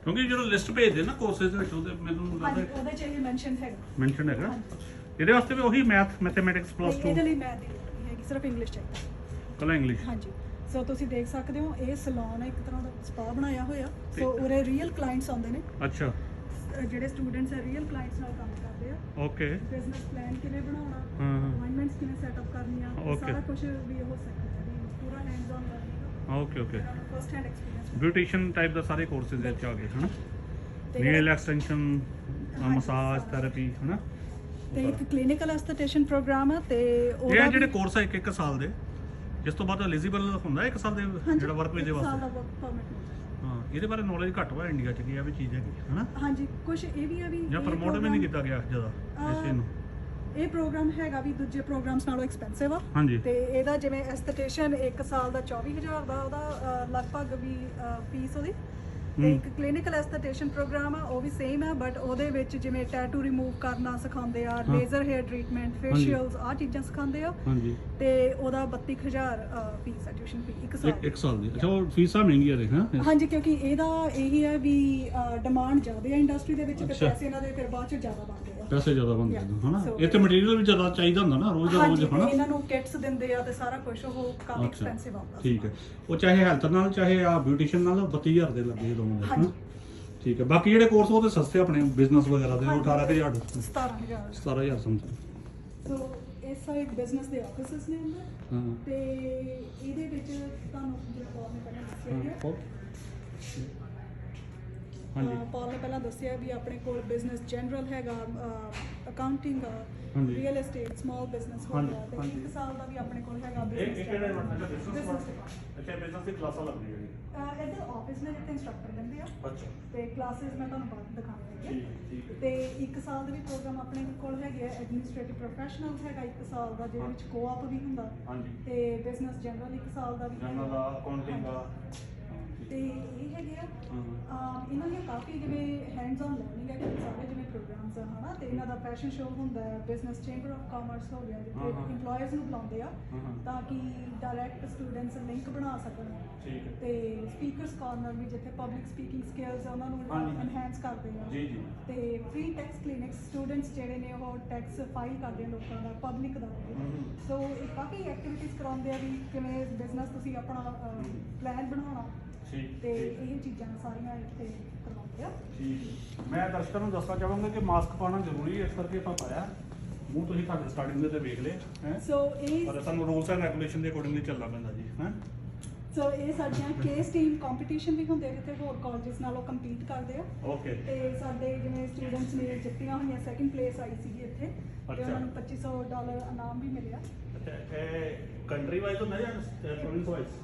ਕਿਉਂਕਿ ਜਦੋਂ ਲਿਸਟ ਭੇਜਦੇ ਨਾ ਕੋਰਸਸ ਵਿੱਚ ਉਹਦੇ ਮੈਨੂੰ ਹਾਂਜੀ ਲੱਗਦਾ ਉਹਦੇ ਚ ਇਹ ਮੈਂਸ਼ਨ ਹੈਗਾ ਮੈਂਸ਼ਨ ਹੈਗਾ ਹਾਂਜੀ। ਇਹਦੇ ਵਾਸਤੇ ਵੀ ਉਹੀ ਮੈਥਮੈਟਿਕਸ ਪਲੱਸ ਤੇ 2 ਇਹਦੇ ਲਈ ਮੈਂ ਦੀ ਲੋੜ ਨਹੀਂ ਹੈਗੀ ਸਿਰਫ ਇੰਗਲਿਸ਼ ਚਾਹੀਦਾ ਕੱਲਾ ਇੰਗਲਿਸ਼ ਹਾਂਜੀ ਸੋ ਤੁਸੀਂ ਦੇਖ ਸਕਦੇ ਹੋ ਇਹ ਸਲੂਨ ਹੈ ਇੱਕ ਤਰ੍ਹਾਂ ਦਾ ਸਪਾ ਬਣਾਇਆ ਹੋਇਆ ਸੋ ਉਰੇ ਰੀਅਲ ਕਲਾਇੰਟਸ ਆਉਂਦੇ ਨੇ ਅੱਛਾ ਜਿਹੜੇ ਸਟੂਡੈਂਟਸ ਹੈ ਰੀਅਲ ਕਲਾਇੰਟਸ ਨਾਲ ਕੰਮ ਕਰਦੇ ਆ ਓਕੇ ਬਿਜ਼ਨਸ ਪਲਾਨ ਕਿਵੇਂ ਬਣਾਉਣਾ ਹਾਂ ਹਾਂ ਅਪਾਇੰਟਮੈਂਟਸ ਕਿਵੇਂ ਸੈਟਅਪ ਕਰਨੀਆਂ ਇਹ Okay. ਸਾਰਾ ਕੁਝ ਵੀ ਉਹ ਸਿੱਖਦੇ ਨੇ ਪੂਰਾ hands on learning okay okay first hand experience beautician type ਦਾ ਸਾਰੇ ਕੋਰਸਿਸ ਦੇ ਵਿੱਚ ਆ ਗਏ ਹਨਾ ਤੇ ਨੇਲ ਐਕਸਟੈਂਸ਼ਨ ਮਸਾਜ ਥੈਰੇਪੀ ਹਨਾ ਤੇ ਇੱਕ ਕਲੀਨਿਕਲ ਐਸਥੈਟਿਸ਼ਨ ਪ੍ਰੋਗਰਾਮ ਆ ਤੇ ਇਹ ਜਿਹੜੇ ਕੋਰਸ ਹੈ ਇੱਕ ਸਾਲ ਦੇ ਜਿਸ ਤੋਂ ਬਾਅਦ ਐਲੀਜੀਬਲ ਹੁੰਦਾ 1 ਸਾਲ ਦੇ ਜਿਹੜਾ ਵਰਕ ਵੀਜ਼ੇ ਸਾਲ ਦਾ ਵਾਸਤੇ ਵਰਕ ਪਰਮਿਟ ਹਾਂ ਇਹਦੇ ਬਾਰੇ ਨੌਲੇਜ ਘੱਟ ਵਾ ਇੰਡੀਆ 'ਚ ਕੀ ਆ ਵੀ ਚੀਜ਼ ਹੈਗੀ ਹਨਾ ਹਾਂਜੀ ਕੁਝ ਇਹ ਵੀ ਆ ਵੀ ਜਾਂ ਇਹ ਪ੍ਰਮੋਟ ਵੀ ਨਹੀਂ program- ਕੀਤਾ ਗਿਆ ਜ਼ਿਆਦਾ ਇਸ ਚੀਜ਼ ਨੂੰ ਇਹ ਪ੍ਰੋਗਰਾਮ ਹੈਗਾ ਵੀ ਦੂਜੇ ਪ੍ਰੋਗਰਾਮਸ ਨਾਲੋਂ ਐਕਸਪੈਂਸਿਵ ਆ ਹਾਂਜੀ ਤੇ ਇਹਦਾ ਜਿਵੇਂ ਐਸਥੈਟਿਸ਼ਨ 1 ਸਾਲ ਦਾ 24000 ਦਾ ਉਹਦਾ ਲਗਭਗ ਵੀ ਫੀਸ ਉਹਦੀ ਤੇ ਇੱਕ ਕਲੀਨਿਕਲ ਐਸਥੈਟਿਸ਼ਨ ਪ੍ਰੋਗਰਾਮ ਆ ਉਹ ਵੀ ਸੇਮ ਆ ਬਟ ਉਹਦੇ ਵਿੱਚ ਜਿਵੇਂ ਟੈਟੂ ਰਿਮੂਵ ਕਰਨਾ ਸਿਖਾਉਂਦੇ ਆ ਲੇਜ਼ਰ ਹੇਅਰ ਟ੍ਰੀਟਮੈਂਟ ਫੇਸ਼ੀਅਲਸ ਆ ਚੀਜ਼ਾਂ ਸਿਖਾਉਂਦੇ ਆ ਹਾਂਜੀ ਤੇ ਉਹਦਾ 32000 ਫੀਸ ਹੈ ਟਿਊਸ਼ਨ ਫੀ 1 ਸਾਲ ਦੀ। ਇੱਕ ਸਾਲ ਦੀ ਅੱਛਾ ਉਹ ਫੀਸਾਂ ਮਹਿੰਗੀਆਂ ਨੇ ਹਾਂ ਹਾਂਜੀ ਕਿਉਂਕਿ ਇਹਦਾ ਇਹੀ ਹੈ ਵੀ ਡਿਮਾਂਡ ਜ਼ਿਆਦਾ ਹੈ ਇੰਡਸਟਰੀ ਦੇ ਵਿੱਚ ਤੇ ਅੱਛਾ। ਪੈਸੇ ਇਹਨਾਂ ਦੇ ਫਿਰ ਬਾਅਦ ਚ ਜ਼ਿਆਦਾ ਬਣਦੇ ਆ ਪੈਸੇ ਜ਼ਿਆਦਾ ਬਣਦੇ ਨੇ ਹਨਾ So, ਇੱਥੇ ਮਟੀਰੀਅਲ ਵੀ ਜ਼ਿਆਦਾ ਚਾਹੀਦਾ ਹੁੰਦਾ ਨਾ ਰੋਜ਼ ਦਾ ਹਾਂਜੀ ਰੋਜ਼ ਹਨਾ ਇਹਨਾਂ ਨੂੰ ਕਿਟਸ ਦਿੰਦੇ ਆ ਤੇ ਸਾਰਾ ਕੁਝ ਉਹ ਕਾਫੀ ਅੱਛਾ ਐਕਸਪੈਂਸਿਵ ਆਉਂਦਾ ਠੀਕ ਹੈ ਉਹ ਚਾਹੇ ਹੈਲਥ ਨਾਲ ਚਾਹੇ ਆ ਬਿਊਟੀਸ਼ੀਅਨ ਨਾਲ 32000 ਦੇ ਲੱਗੇ ਦੋਨੋਂ ਦੇ ਹਨਾ ਹਾਂਜੀ। ਠੀਕ ਹੈ ਬਾਕੀ ਜਿਹੜੇ ਕੋਰਸ ਉਹ ਤੇ ਸਸਤੇ ਆਪਣੇ ਬਿਜ਼ਨਸ ਵਗੈਰਾ ਦੇ ਉਹ 18000 17000 17000 ਸਮਝ ਸੋ ਇਸ ਸਾਈਡ ਬਿਜ਼ਨਸ ਦੇ ਆਫਿਸਿਸ ਨੇ ਅੰਦਰ ਹਾਂ ਤੇ ਇਹਦੇ ਵਿੱਚ ਤੁਹਾਨੂੰ ਜਿਹੜਾ ਪੌਲ ਨੇ ਪਹਿਲਾਂ ਦੱਸਿਆ ਗਿਆ ਹਾਂਜੀ ਪੌਲ ਨੇ ਪਹਿਲਾਂ ਦੱਸਿਆ ਵੀ ਆਪਣੇ ਕੋਲ ਬਿਜ਼ਨਸ ਜਨਰਲ ਹੈਗਾ ਅਕਾਊਂਟਿੰਗ ਹਾਂਜੀ। ਰੀਅਲ ਏਸਟੇਟ ਸਮਾਲ ਬਿਜ਼ਨਸ ਹੋ ਹਾਂਜੀ, ਗਿਆ ਤੇ ਹਾਂਜੀ। 1 ਸਾਲ ਦਾ ਵੀ ਆਪਣੇ ਕੋਲ ਹੈਗਾ ਇਹ ਕਿਹੜਾ ਬਿਜ਼ਨਸ ਬਿਜ਼ਨਸ ਦੀ ਕਲਾਸਾਂ ਲੱਗਦੀਆਂ ਇੱਧਰ ਆਫਿਸ ਆਫਿਸ ਨੇ ਜਿੱਥੇ ਇੰਸਟ੍ਰਕਟਰ ਰਹਿੰਦੇ ਆ ਅੱਛਾ ਤੇ ਕਲਾਸਿਸ ਮੈਂ ਤੁਹਾਨੂੰ ਬਾਅਦ ਦਿਖਾਵਾਂਗੀ ਠੀਕ ਹੈ ਤੇ 1 ਸਾਲ ਦੇ ਵੀ ਪ੍ਰੋਗਰਾਮ ਆਪਣੇ ਕੋਲ ਹੈਗੇ ਆ ਐਡਮਿਨਿਸਟ੍ਰੇਟਿਵ ਪ੍ਰੋਫੈਸ਼ਨਲਸ ਹੈਗਾ 1 ਸਾਲ ਦਾ ਜਿਹਦੇ ਵਿੱਚ ਕੋਆਪ ਵੀ ਹੁੰਦਾ ਹਾਂਜੀ ਤੇ ਬਿਜ਼ਨਸ ਜਨਰਲ 1 ਸਾਲ ਦਾ ਵੀ ਜਨਰਲ ਦਾ ਅਕਾਊਂਟਿੰਗ ਦਾ ਤੇ ਇਹ ਹੈਗੇ ਆ ਇਹਨਾਂ ਦੀਆਂ ਕਾਫੀ ਜਿਵੇਂ ਹੈਂਡਸ ਔਨ ਲਰਨਿੰਗ ਹੈ ਕਿ ਸਾਰੇ ਜਿਵੇਂ ਪ੍ਰੋਗਰਾਮਸ ਆ ਹਨਾ ਤੇ ਇਹਨਾਂ ਦਾ ਫੈਸ਼ਨ ਸ਼ੋਅ ਹੁੰਦਾ ਹੈ ਬਿਜ਼ਨਸ ਚੈਂਬਰ ਆਫ ਕਾਮਰਸ ਹੋ ਗਿਆ ਜਿੱਥੇ EMPLOYERS ਨੂੰ ਬੁਲਾਉਂਦੇ ਆ ਤਾਂ ਕਿ ਡਾਇਰੈਕਟ ਸਟੂਡੈਂਟਸ ਲਿੰਕ ਬਣਾ ਸਕਣ ਠੀਕ ਹੈ ਤੇ ਸਪੀਕਰਸ ਕਾਰਨਰ ਵੀ ਜਿੱਥੇ ਪਬਲਿਕ ਸਪੀਕਿੰਗ ਸਕਿੱਲਸ ਉਹਨਾਂ ਨੂੰ ਐਨਹਾਂਸ ਕਰਦੇ ਆ ਜੀ ਜੀ ਤੇ ਫ੍ਰੀ ਟੈਕਸ ਕਲੀਨਿਕਸ ਸਟੂਡੈਂਟਸ ਜਿਹੜੇ ਨੇ ਉਹ ਟੈਕਸ ਫਾਈਲ ਕਰਦੇ ਆ ਲੋਕਾਂ ਦਾ ਪਬਲਿਕ ਦਾ ਸੋ ਇਹ ਕਾਫੀ ਐਕਟੀਵਿਟੀਜ਼ ਕਰਾਉਂਦੇ ਆ ਵੀ ਕਿਵੇਂ ਬਿਜ਼ਨਸ ਤੁਸੀਂ ਆਪਣਾ ਪਲਾਨ ਬਣਾਉਣਾ ਤੇ ਇਹ ਚੀਜ਼ਾਂ ਸਾਰੀਆਂ ਇੱਥੇ ਕਰਵਾਉਂਦੇ ਆ ਠੀਕ ਮੈਂ ਦਰਸ਼ਕਾਂ ਨੂੰ ਦੱਸਣਾ ਚਾਹਾਂਗਾ ਕਿ ਮਾਸਕ ਪਾਉਣਾ ਜ਼ਰੂਰੀ ਹੈ ਇਸ ਕਰਕੇ ਆਪਾਂ ਪਾਇਆ ਮੂੰਹ ਤੁਸੀਂ ਸਾਡੇ ਸਟਾਰਟਿੰਗ ਦੇ ਤੇ ਵੇਖ ਲਏ ਹੈ ਸੋ ਇਹ ਪਰ ਸਾਨੂੰ ਰੂਲਸ ਐਂਡ ਰੈਗੂਲੇਸ਼ਨ ਦੇ ਅਕੋਰਡਿੰਗਲੀ ਚੱਲਣਾ ਪੈਂਦਾ ਜੀ ਹੈ ਸੋ ਇਹ ਸਾਡੀਆਂ ਕੇਸ ਟੀਮ ਕੰਪੀਟੀਸ਼ਨ ਵੀ ਹੁੰਦੇ ਜਿੱਥੇ ਹੋਰ ਕਾਲਜਸ ਨਾਲੋਂ ਕੰਪੀਟ ਕਰਦੇ ਆ ਓਕੇ ਤੇ ਸਾਡੇ ਜਿਵੇਂ ਸਟੂਡੈਂਟਸ ਨੇ ਜਿੱਤੀਆਂ ਹੋਈਆਂ ਸੈਕਿੰਡ ਪਲੇਸ ਆਈ ਸੀਗੀ ਇੱਥੇ ਤੇ ਉਹਨਾਂ ਨੂੰ $2500 ਇਨਾਮ ਵੀ ਮਿਲਿਆ ਅੱਛਾ ਇਹ ਕੰਟਰੀ ਵਾਈਜ਼ ਹੁੰਦਾ ਜਾਂ ਪ੍ਰੋਵਿੰਸ ਵਾਈਜ਼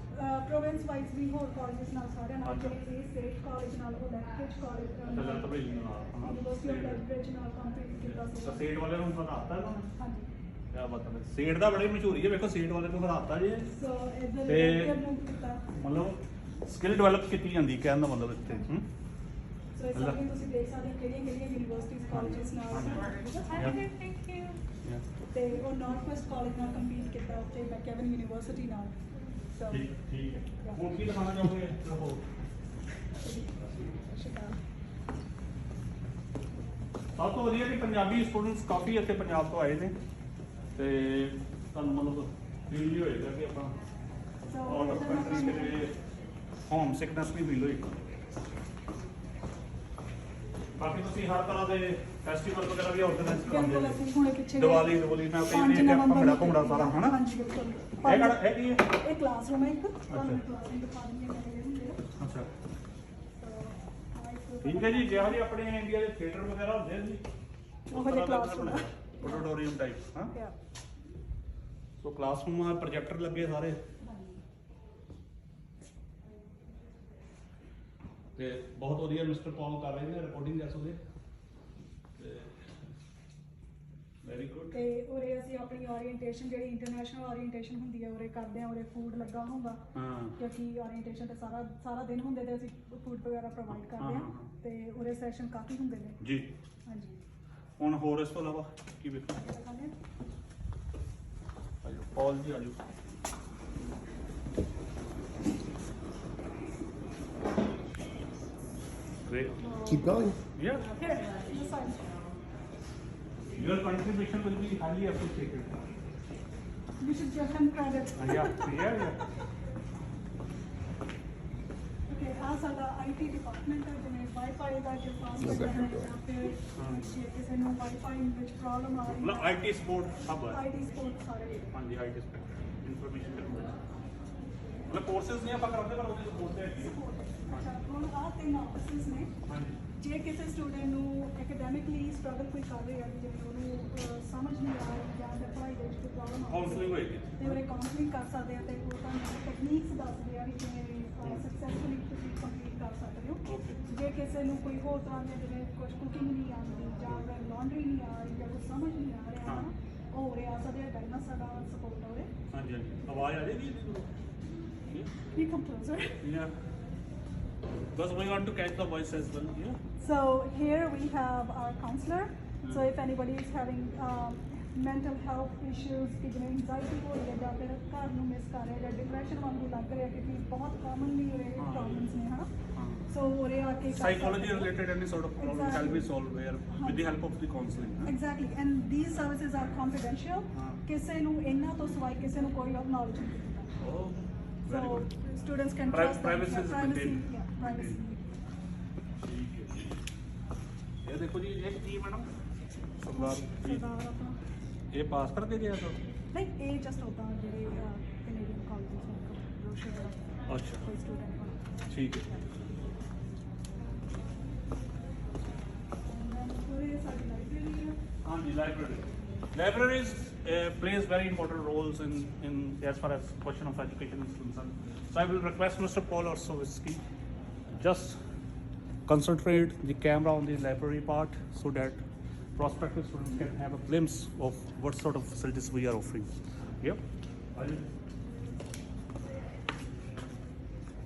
ਪ੍ਰੋਵਿੰਸ ਵਾਈਜ਼ ਵੀ ਹੋਰ ਕਾਲਜਸ ਨਾਲ ਸਾਰਿਆਂ ਨਾਲ ਜਿਵੇਂ ਇਹ ਸਟੇਟ ਕਾਲਜ ਨਾਲ ਉਹ language college university of language ਨਾਲ ਕੰਪੀਟ ਕੀਤਾ ਸੀ ਸਟੇਟ ਵਾਲਿਆਂ ਨੂੰ ਹਰਾਤਾ ਇਹਨਾਂ ਨੇ ਹਾਂਜੀ ਕਿਆ ਬਾਤ ਹੈ ਸੇਟ ਦਾ ਬੜੀ ਮਸ਼ਹੂਰੀ ਹੈ ਵੇਖੋ ਸੇਟ ਵਾਲੇ ਨੂੰ ਹਰਾਤਾ ਜੀ ਸੋ ਇਧਰ ਤੇ ਮੂਵ ਕੀਤਾ ਮਤਲਬ ਸਕਿੱਲ ਡਿਵੈਲਪ ਕੀਤੀ ਜਾਂਦੀ ਕਹਿਣ ਦਾ ਮਤਲਬ ਇੱਥੇ ਸੋ ਇਸ ਤਰ੍ਹਾਂ ਤੁਸੀਂ ਦੇਖ ਸਕਦੇ ਹੋ ਕਿਹੜੀਆਂ ਕਿਹੜੀਆਂ ਯੂਨੀਵਰਸਿਟੀਜ਼ ਕਾਲਜਸ ਨਾਲ ਥੈਂਕ ਯੂ ਤੇ ਉਹ ਨਾਰਥ ਵੈਸਟ ਕਾਲਜ ਨਾਲ ਕੰਪੀਟ ਕੀਤਾ ਉੱਥੇ ਮੈਕੈਵਨ ਯੂਨੀਵਰਸਿਟੀ ਨਾਲ ਸੋ ਠੀਕ ਹੈ ਹੁਣ ਕੀ ਦਿਖਾਣਾ ਚਾਹੋਗੇ ਰਹੋ ਸਭ ਤੋਂ ਵਧੀਆ ਜੀ ਪੰਜਾਬੀ ਸਟੂਡੈਂਟਸ ਕਾਫੀ ਇੱਥੇ ਪੰਜਾਬ ਤੋਂ ਆਏ ਨੇ ਤੇ ਤੁਹਾਨੂੰ ਮਤਲਬ ਫੀਲ ਹੀ ਹੋਏਗਾ ਕਿ ਆਪਾਂ ਆਊਟ ਆਫ ਕੰਟਰੀ ਦੇ ਹੋਮ ਸਿਕਨੈਸ ਵੀ ਫੀਲ ਹੋਏਗਾ ਬਾਕੀ ਤੁਸੀਂ ਹਰ ਤਰ੍ਹਾਂ ਦੇ ਫੈਸਟੀਵਲ ਵਗੈਰਾ ਵੀ ਆਰਗੇਨਾਈਜ਼ ਬਿਲਕੁਲ ਕਰਦੇ ਅਸੀਂ ਹੁਣੇ ਪਿੱਛੇ ਦੀਵਾਲੀ ਨਾਲ ਕਈ ਨੇ ਭੰਗੜਾ ਸਾਰਾ ਹਨਾ ਹਾਂਜੀ ਬਿਲਕੁਲ ਇਹ ਕਿਹੜਾ ਇਹ ਕੀ ਹੈ ਇਹ ਕਲਾਸਰੂਮ ਹੈ ਇੱਕ ਤੁਹਾਨੂੰ ਕਲਾਸਰੂਮ ਦਿਖਾ ਦਿੰਦੀ ਹਾਂ ਕਿਹੜੇ ਹੁੰਦੇ ਆ ਅੱਛਾ ਸੋ ਠੀਕ ਹੈ ਜੀ ਜਿਹੋ ਜਿਹੇ ਆਪਣੇ ਇੰਡੀਆ ਦੇ ਥੀਏਟਰ ਵਗੈਰਾ ਹੁੰਦੇ ਆ ਜੀ ਉਹ ਜਿਹੇ ਕਲਾਸਰੂਮ ਆਡੀਟੋਰੀਅਮ ਟਾਈਪ ਹਾਂ ਸੋ ਕਲਾਸਰੂਮ ਪ੍ਰੋਜੈਕਟਰ ਲੱਗੇ ਸਾਰੇ ਤੇ ਬਹੁਤ ਵਧੀਆ ਮਿਸਟਰ ਪੌਲ ਕਰ ਰਹੇ ਨੇ ਰਿਕਾਰਡਿੰਗ ਇਸ ਵੇਲੇ ਤੇ ਵੈਰੀ ਗੁੱਡ ਤੇ ਉਰੇ ਅਸੀਂ ਆਪਣੀ ਓਰੀਐਂਟੇਸ਼ਨ ਜਿਹੜੀ ਇੰਟਰਨੈਸ਼ਨਲ ਓਰੀਐਂਟੇਸ਼ਨ ਹੁੰਦੀ ਹੈ ਉਰੇ ਕਰਦੇ ਆ ਉਰੇ ਫੂਡ ਲੱਗਾ ਹੁੰਦਾ ਹਾਂ ਕਿਉਂਕਿ ਓਰੀਐਂਟੇਸ਼ਨ ਤੇ ਸਾਰਾ ਦਿਨ ਹੁੰਦੇ ਤੇ ਅਸੀਂ ਫੂਡ ਵਗੈਰਾ ਪ੍ਰੋਵਾਈਡ ਕਰਦੇ ਆ ਤੇ ਉਰੇ ਸੈਸ਼ਨ ਕਾਫੀ ਹੁੰਦੇ ਨੇ ਜੀ ਹਾਂਜੀ ਹੁਣ ਹੋਰ ਇਸ ਤੋਂ ਇਲਾਵਾ ਕੀ ਵੇਖਣਾ ਦਿਖਾਉਂਦੇ ਆ ਆਜੋ ਪੌਲ ਜੀ ਆਜੋ Great. Keep going. Yeah. Here, this side. Your contribution will be highly appreciated. You should give him credit. Yeah. Okay, ਆ ਸਾਡਾ IT ਡਿਪਾਰਟਮੈਂਟ ਹੈ ਜਿਵੇਂ ਵਾਈਫਾਈ ਦਾ ਜੇ ਪਾਸਵਰਡ ਹੈ ਜਾਂ ਫਿਰ ਜੇ ਕਿਸੇ ਨੂੰ ਵਾਈਫਾਈ ਵਿੱਚ ਪ੍ਰੋਬਲਮ ਆ ਰਹੀ मतलब ਹੈ IT support hub है IT ਸਪੋਰਟ ਸਾਰੇ हाँ जी IT support information मतलब कोर्सेज नहीं ਆਪਾਂ ਕਰਾਉਂਦੇ ਪਰ ਉਹਦੇ ਸਪੋਰਟ ਹੈ ਅੱਛਾ ਹੁਣ ਆ ਤਿੰਨ ਆਫਿਸਿਸ ਨੇ हाँ जी ਜੇ ਕਿਸੇ ਸਟੂਡੈਂਟ ਨੂੰ ਐਕੈਡੈਮਿਕਲੀ ਸਟਰਗਲ ਕੋਈ ਕਰ ਰਿਹਾ ਹੈ ਜਿਵੇਂ ਉਹਨੂੰ ਸਮਝ ਨਹੀਂ ਆ ਰਹੀ ਜਾਂ ਫਿਰ ਪੜ੍ਹਾਈ ਦੇ ਵਿੱਚ ਕੋਈ ਪ੍ਰੋਬਲਮ ਆ काउंसलिंग होएगी ਤੇ ਉਹਨੇ ਕਾਉਂਸਲਿੰਗ ਕਰ ਸਕਦੇ ਆ ਤੇ ਉਹ ਤੁਹਾਨੂੰ ਟੈਕਨੀਕਸ ਦੱਸਦੇ ਆ ਵੀ ਕਿਵੇਂ ਸਕਸੈਸਫੁਲੀ ਤੁਸੀਂ ਕੰਪਲੀਟ ਕਰ ਸਕਦੇ ਹੋ ओके ਜੇ ਕਿਸੇ ਨੂੰ ਕੋਈ ਹੋਰ ਤਰ੍ਹਾਂ ਦੇ ਜਿਵੇਂ ਕੁਝ ਕੁਕਿੰਗ ਨਹੀਂ ਆਉਂਦੀ ਜਾਂ ਫਿਰ ਲਾਂਡਰੀ ਨਹੀਂ ਆ ਰਹੀ ਜਾਂ ਕੁਝ ਸਮਝ ਨਹੀਂ ਆ ਰਿਹਾ ਹਾਂ। ਉਹ ਹੋ ਰਿਹਾ ਸਾਡੇ ਗਾਈਡੈਂਸ ਸਾਡਾ ਸਪੋਰਟ ਹੋ ਰਿਹਾ हाँ जी आवाज आ जाएगी You come closer. yeah because we want to catch the voice as well yeah So here we have our counselor. So if anybody is having mental health issues, कि जिन्हें anxiety हो रही है या फिर घर ਨੂੰ ਮਿਸ ਕਰ ਰਿਹਾ ਜਾਂ ਡਿਪਰੈਸ਼ਨ ਵਾਂਗੂ ਲੱਗ ਰਿਹਾ ਕਿਉਂਕਿ ਬਹੁਤ ਕਾਮਨਲੀ ਇਹ ਪ੍ਰੋਬਲਮਸ ਨੇ ਹਨਾ ਸੋ ਉਰੇ ਆ ਕੇ psychology related any sort of problem shall be solved where with the help of the counseling huh? Exactly, and these services are confidential. ਕਿਸੇ ਨੂੰ ਇਹਨਾਂ ਤੋਂ ਸਿਵਾਏ ਕਿਸੇ ਨੂੰ ਕੋਈ knowledge ਨਹੀਂ ਦਿੱਤਾ oh very so good students can trust privacy them. is Privacy, maintained. yeah, privacy. ठीक है ये देखो जी एक की मैडम सरदार ਸਰਦਾਰ ਆਪਣਾ ये पास कर के गया तो ਨਹੀਂ ਇਹ ਜਸਟ ਹੋਤਾ ਜਿਹੜੇ ਕੈਨੇਡੀਅਨ ਕਾਲਜਸ ਨੇ ਬਰੋਸ਼ਰ ਦਾ अच्छा ਕੋਈ ਸਟੂਡੈਂਟ ਹੋਣਾ ठीक है ਪੂਰੇ ਸਾਡੀ ਲਾਇਬ੍ਰੇਰੀ ਹੈ हाँ जी libraries plays very important roles in as far as question of education is concerned so I will request Mr. Paul Orsowski just concentrate the camera on the library part so that prospective students can have a glimpse of what sort of facilities we are offering. Yep.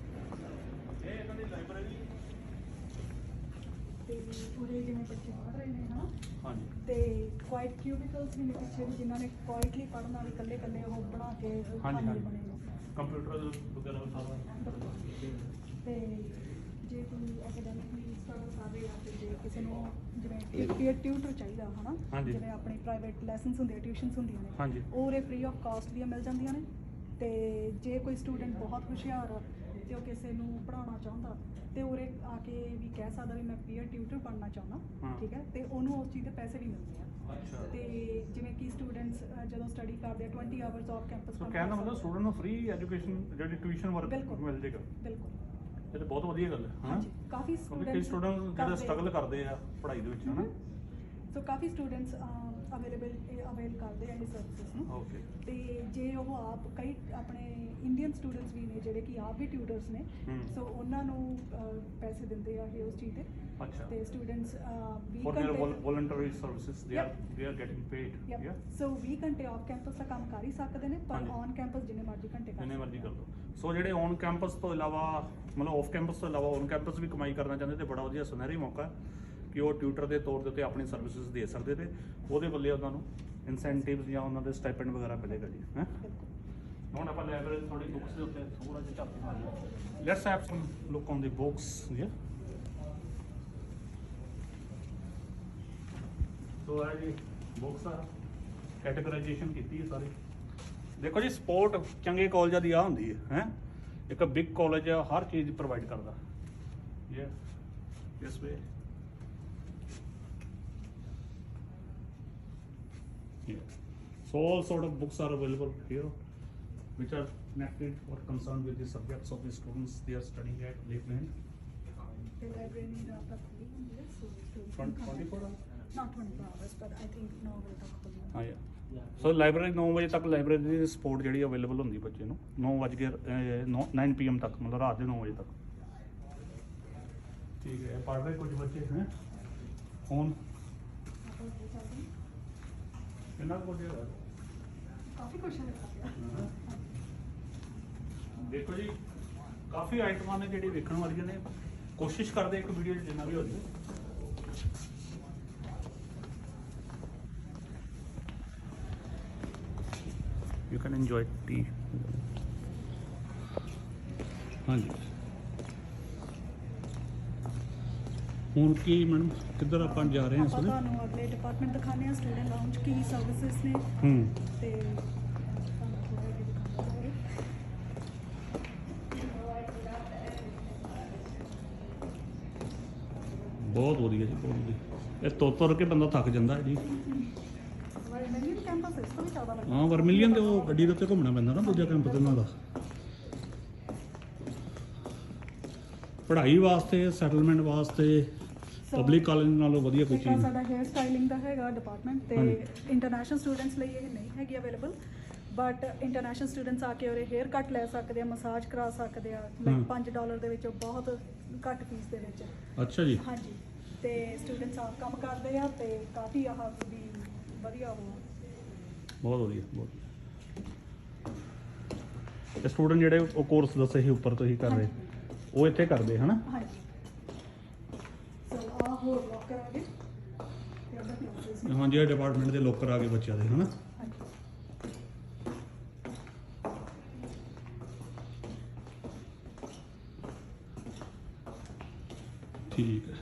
ਤੇ ਪੂਰੇ ਜਿਵੇਂ ਬੱਚੇ ਪੜ੍ਹ ਰਹੇ ਨੇ ਹਨਾ ਹਾਂਜੀ ਤੇ ਕੁਆਇਟ ਕਿਊਬਿਕਲਸ ਵੀ ਨੇ ਪਿੱਛੇ ਵੀ ਜਿਨ੍ਹਾਂ ਨੇ ਕੁਆਇਟਲੀ ਪੜ੍ਹਨਾ ਵੀ ਇਕੱਲੇ ਇਕੱਲੇ ਉਹ ਬਣਾ ਕੇ ਹਾਂਜੀ ਖਾਨੇ ਬਣੇ ਨੇ ਕੰਪਿਊਟਰ ਵਗੈਰਾ ਸਾਰਾ ਤੇ ਜੇ ਕੋਈ ਐਕੈਡੈਮਿਕਲੀ ਸਟਰਗਲ ਕਰ ਰਿਹਾ ਤੇ ਜੇ ਕਿਸੇ ਨੂੰ ਜਿਵੇਂ ਪੀਅਰ ਟਿਊਟਰ ਚਾਹੀਦਾ ਹਨਾ ਹਾਂਜੀ। ਜਿਵੇਂ ਆਪਣੇ ਪ੍ਰਾਈਵੇਟ ਲੈਸਨਸ ਹੁੰਦੇ ਆ ਟਿਊਸ਼ਨਸ ਹੁੰਦੀਆਂ ਨੇ ਹਾਂਜੀ। ਉਹ ਉਰੇ ਫ੍ਰੀ ਆਫ ਕਾਸਟ ਦੀਆਂ ਮਿਲ ਜਾਂਦੀਆਂ ਨੇ ਤੇ ਜੇ ਕੋਈ ਸਟੂਡੈਂਟ ਬਹੁਤ ਹੁਸ਼ਿਆਰ ਆ ਤੇ ਉਹ ਕਿਸੇ ਨੂੰ ਪੜ੍ਹਾਉਣਾ ਚਾਹੁੰਦਾ ਤੇ ਉਰੇ ਆ ਕੇ ਵੀ ਕਹਿ ਸਕਦਾ ਵੀ ਮੈਂ ਪੀਅਰ ਟਿਊਟਰ ਬਣਨਾ ਚਾਹੁੰਦਾ ਹਾਂ। ਠੀਕ ਹੈ ਤੇ ਉਹਨੂੰ ਉਸ ਚੀਜ਼ ਦੇ ਪੈਸੇ ਵੀ ਮਿਲਦੇ ਆ ਅੱਛਾ ਤੇ ਜਿਵੇਂ ਕਿ ਸਟੂਡੈਂਟਸ ਜਦੋਂ ਸਟੱਡੀ ਕਰਦੇ ਆ 20 ਆਵਰਸ ਆਫ ਕੈਂਪਸ ਸੋ ਕਹਿਣ ਦਾ ਮਤਲਬ ਸਟੂਡੈਂਟ ਨੂੰ ਫ੍ਰੀ ਐਜੂਕੇਸ਼ਨ ਜਿਹੜੀ ਟਿਊਸ਼ਨ ਵਰਕ ਬਿਲਕੁਲ। ਮਿਲ ਜੇਗਾ ਬਿਲਕੁਲ ਇਹ ਤਾਂ ਬਹੁਤ ਵਧੀਆ ਗੱਲ ਹੈ ਹਾਂ ਹਾਂਜੀ ਕਾਫੀ ਕਿਉਂਕਿ ਕਈ ਸਟੂਡੈਂਟ ਜਿਹੜੇ ਸਟਰਗਲ ਕਰਦੇ ਆ ਪੜ੍ਹਾਈ ਦੇ ਵਿੱਚ ਹਨਾ ਸੋ ਕਾਫੀ ਸਟੂਡੈਂਟਸ ਅਵੇਲ ਕਰਦੇ ਆ ਇਹ ਸਰਵਿਸਿਜ਼ ਨੂੰ ਓਕੇ ਤੇ ਜੇ ਉਹ ਆਪ ਕਈ ਆਪਣੇ ਇੰਡੀਅਨ ਸਟੂਡੈਂਟਸ ਵੀ ਨੇ ਜਿਹੜੇ ਕਿ ਆਪ ਵੀ ਟਿਊਟਰਸ ਨੇ ਸੋ ਉਹਨਾਂ ਨੂੰ ਪੈਸੇ ਦਿੰਦੇ ਆ ਇਹ ਉਸ ਚੀਜ਼ ਤੇ ਅੱਛਾ ਤੇ ਸਟੂਡੈਂਟਸ 20 for their ਘੰਟੇ voluntary services they are getting paid Yep. yeah ਸੋ 20 ਘੰਟੇ ਆਫ ਕੈਂਪਸ ਦਾ ਕੰਮ ਕਰ ਹੀ ਸਕਦੇ ਨੇ ਪਰ ਹਾਂਜੀ। ਔਨ ਕੈਂਪਸ ਜਿੰਨੇ ਮਰਜ਼ੀ ਘੰਟੇ ਕਰ ਜਿੰਨੇ ਮਰਜ਼ੀ ਕਰ ਲਓ ਸੋ ਜਿਹੜੇ ਔਨ ਕੈਂਪਸ ਤੋਂ ਇਲਾਵਾ ਮਤਲਬ ਆਫ ਕੈਂਪਸ ਤੋਂ ਇਲਾਵਾ ਔਨ ਕੈਂਪਸ ਵੀ ਕਮਾਈ ਕਰਨਾ ਚਾਹੁੰਦੇ ਤੇ ਬੜਾ ਵਧੀਆ ਸੁਨਹਿਰੀ ਮੌਕਾ ਹੈ ਕਿ ਉਹ ਟਿਊਟਰ ਦੇ ਤੌਰ ਦੇ ਉੱਤੇ ਆਪਣੀ ਸਰਵਿਸਿਜ਼ ਦੇ ਸਕਦੇ ਤੇ ਉਹਦੇ ਵੱਲੇ ਉਹਨਾਂ ਨੂੰ ਇਨਸੈਂਟਿਵਸ ਜਾਂ ਉਹਨਾਂ ਦੇ ਸਟਾਈਪੈਂਡ ਵਗੈਰਾ ਮਿਲੇਗਾ ਜੀ ਹੈ ਬਿਲਕੁਲ ਹੁਣ ਆਪਾਂ ਲਾਇਬ੍ਰੇਰੀ ਥੋੜੀ ਬੁੱਕਸ ਦੇ ਉੱਤੇ ਥੋੜਾ ਜਿਹਾ ਝਾਤੀ ਮਾਰੀਏ let's have some look on the books ਜੀ ਸੋ ਆ ਜੀ ਬੁੱਕਸ ਆ ਕੈਟਾਗਰਾਈਜੇਸ਼ਨ ਕੀਤੀ ਹੈ ਸਾਰੀ ਦੇਖੋ ਜੀ ਸਪੋਰਟ ਚੰਗੇ ਕਾਲਜਾਂ ਦੀ ਆ ਹੁੰਦੀ ਹੈ ਇੱਕ ਬਿਗ ਕਾਲਜ ਹਰ ਚੀਜ਼ ਪ੍ਰੋਵਾਈਡ ਕਰਦਾ ਇਸ ਵੇ so all sort of books are available here which are connected or concerned with the subjects of the students they are studying at Lakeland ਤੇ ਲਾਇਬ੍ਰੇਰੀ ਦਾ ਤਾਂ ਖੁੱਲੀ ਹੁੰਦੀ ਹੈ ਸੋ students 24 hours not 24 hours but I think 9 ਵਜੇ ਤੱਕ ਖੁੱਲੀ ਹੁੰਦੀ ਹੈ ਹਾਂ ਯਾ ਸੋ ਲਾਇਬ੍ਰੇਰੀ 9 ਵਜੇ ਤੱਕ ਲਾਇਬ੍ਰੇਰੀ ਦੀ ਸਪੋਰਟ ਜਿਹੜੀ ਅਵੇਲੇਬਲ ਹੁੰਦੀ ਬੱਚੇ ਨੂੰ 9 PM ਤੱਕ ਮਤਲਬ ਰਾਤ ਦੇ 9 ਵਜੇ ਤੱਕ ਠੀਕ ਹੈ ਪੜ੍ਹ ਰਹੇ ਕੁਝ ਬੱਚੇ ਹੈ ਹੁਣ ਆਪਾਂ ਉੱਥੇ ਚੱਲਦੇ ਹਾਂ। ਕਿੰਨਾ ਕੁ ਹੈ ਕਾਫੀ ਕੁਐਸਚਨ ਹੈ ਦੇਖੋ ਜੀ ਕਾਫੀ ਆਈਟਮਾਂ ਨੇ ਜਿਹੜੀ ਵੇਖਣ ਵਾਲੀਆਂ ਨੇ ਕੋਸ਼ਿਸ਼ ਕਰਦੇ ਇੱਕ ਵੀਡੀਓ 'ਚ ਜਿੰਨਾ ਵੀ ਹੋ ਜਾਵੇ you can enjoy tea ਹਾਂਜੀ ਹੁਣ ਕੀ ਮੈਡਮ ਕਿੱਧਰ ਆਪਾਂ ਜਾ ਰਹੇ ਹਾਂ ਆਪਾਂ ਇਸ ਵੇਲੇ ਤੁਹਾਨੂੰ ਅਗਲੇ ਡਿਪਾਰਟਮੈਂਟ ਦਿਖਾਉਂਦੇ ਹਾਂ ਸਟੂਡੈਂਟ ਲਾਉਂਜ ਕੀ ਸਰਵਿਸਿਜ਼ ਨੇ ਤੇ ਤੁਹਾਨੂੰ ਥੋੜਾ ਜਿਹਾ ਦਿਖਾਉਂਦੇ ਬਹੁਤ ਵਧੀਆ ਜੀ ਬਹੁਤ ਵਧੀਆ ਇਹ ਤੁਰ ਕੇ ਬੰਦਾ ਥੱਕ ਜਾਂਦਾ ਹੈ ਜੀ ਵਰਮਿਲੀਅਨ ਕੈਂਪਸ ਇਸ ਤੋਂ ਵੀ ਜ਼ਿਆਦਾ ਲੱਗਦਾ ਹਾਂ ਵਰਮਿਲੀਅਨ ਦੇ ਉਹ ਗੱਡੀ ਦੇ ਉੱਤੇ ਘੁੰਮਣਾ ਪੈਂਦਾ ਨਾ ਦੂਜਾ ਕੈਂਪ ਤੇ ਇਹਨਾਂ ਦਾ ਪੜ੍ਹਾਈ ਵਾਸਤੇ ਸੈਟਲਮੈਂਟ ਵਾਸਤੇ ਪਬਲਿਕ ਕਾਲਜ ਨਾਲੋਂ ਵਧੀਆ ਕੋਈ ਇੱਕ ਚੀਜ਼ ਨਹੀਂ ਸਾਡਾ ਹੇਅਰ ਸਟਾਈਲਿੰਗ ਦਾ ਹੈਗਾ ਡਿਪਾਰਟਮੈਂਟ ਤੇ ਹਾਂਜੀ। ਇੰਟਰਨੈਸ਼ਨਲ ਸਟੂਡੈਂਟਸ ਲਈ ਇਹ ਨਹੀਂ ਹੈਗੀ ਅਵੇਲੇਬਲ ਬਟ ਇੰਟਰਨੈਸ਼ਨਲ ਸਟੂਡੈਂਟਸ ਆ ਕੇ ਉਰੇ ਹੇਅਰ ਕੱਟ ਲੈ ਸਕਦੇ ਆ ਮਸਾਜ ਕਰਾ ਸਕਦੇ ਆ ਲਾਈਕ $5 ਦੇ ਵਿੱਚ ਬਹੁਤ ਘੱਟ ਫੀਸ ਦੇ ਵਿੱਚ ਅੱਛਾ ਜੀ ਹਾਂਜੀ ਤੇ ਸਟੂਡੈਂਟਸ ਆਪ ਕੰਮ ਕਰਦੇ ਆ ਤੇ ਕਾਫੀ ਆਹ ਵੀ ਵਧੀਆ ਉਹ ਬਹੁਤ ਵਧੀਆ ਬਹੁਤ ਇਹ ਸਟੂਡੈਂਟ ਜਿਹੜੇ ਉਹ ਕੋਰਸ ਦੱਸੇ ਸੀ ਉੱਪਰ ਤੁਸੀਂ ਕਰ ਰਹੇ ਉਹ ਇੱਥੇ ਕਰਦੇ ਹਨਾ ਹਾਂਜੀ ਸੋ ਆਹ ਹੋਰ ਲੋਕਰ ਆ ਗਏ ਤੇ other classes ਨੇ। ਹਾਂਜੀ ਇਹ ਡਿਪਾਰਟਮੈਂਟ ਦੇ ਲੋਕਰ ਆ ਗਏ ਬੱਚਿਆਂ ਦੇ ਹਨਾ ਹਾਂਜੀ ਠੀਕ ਹੈ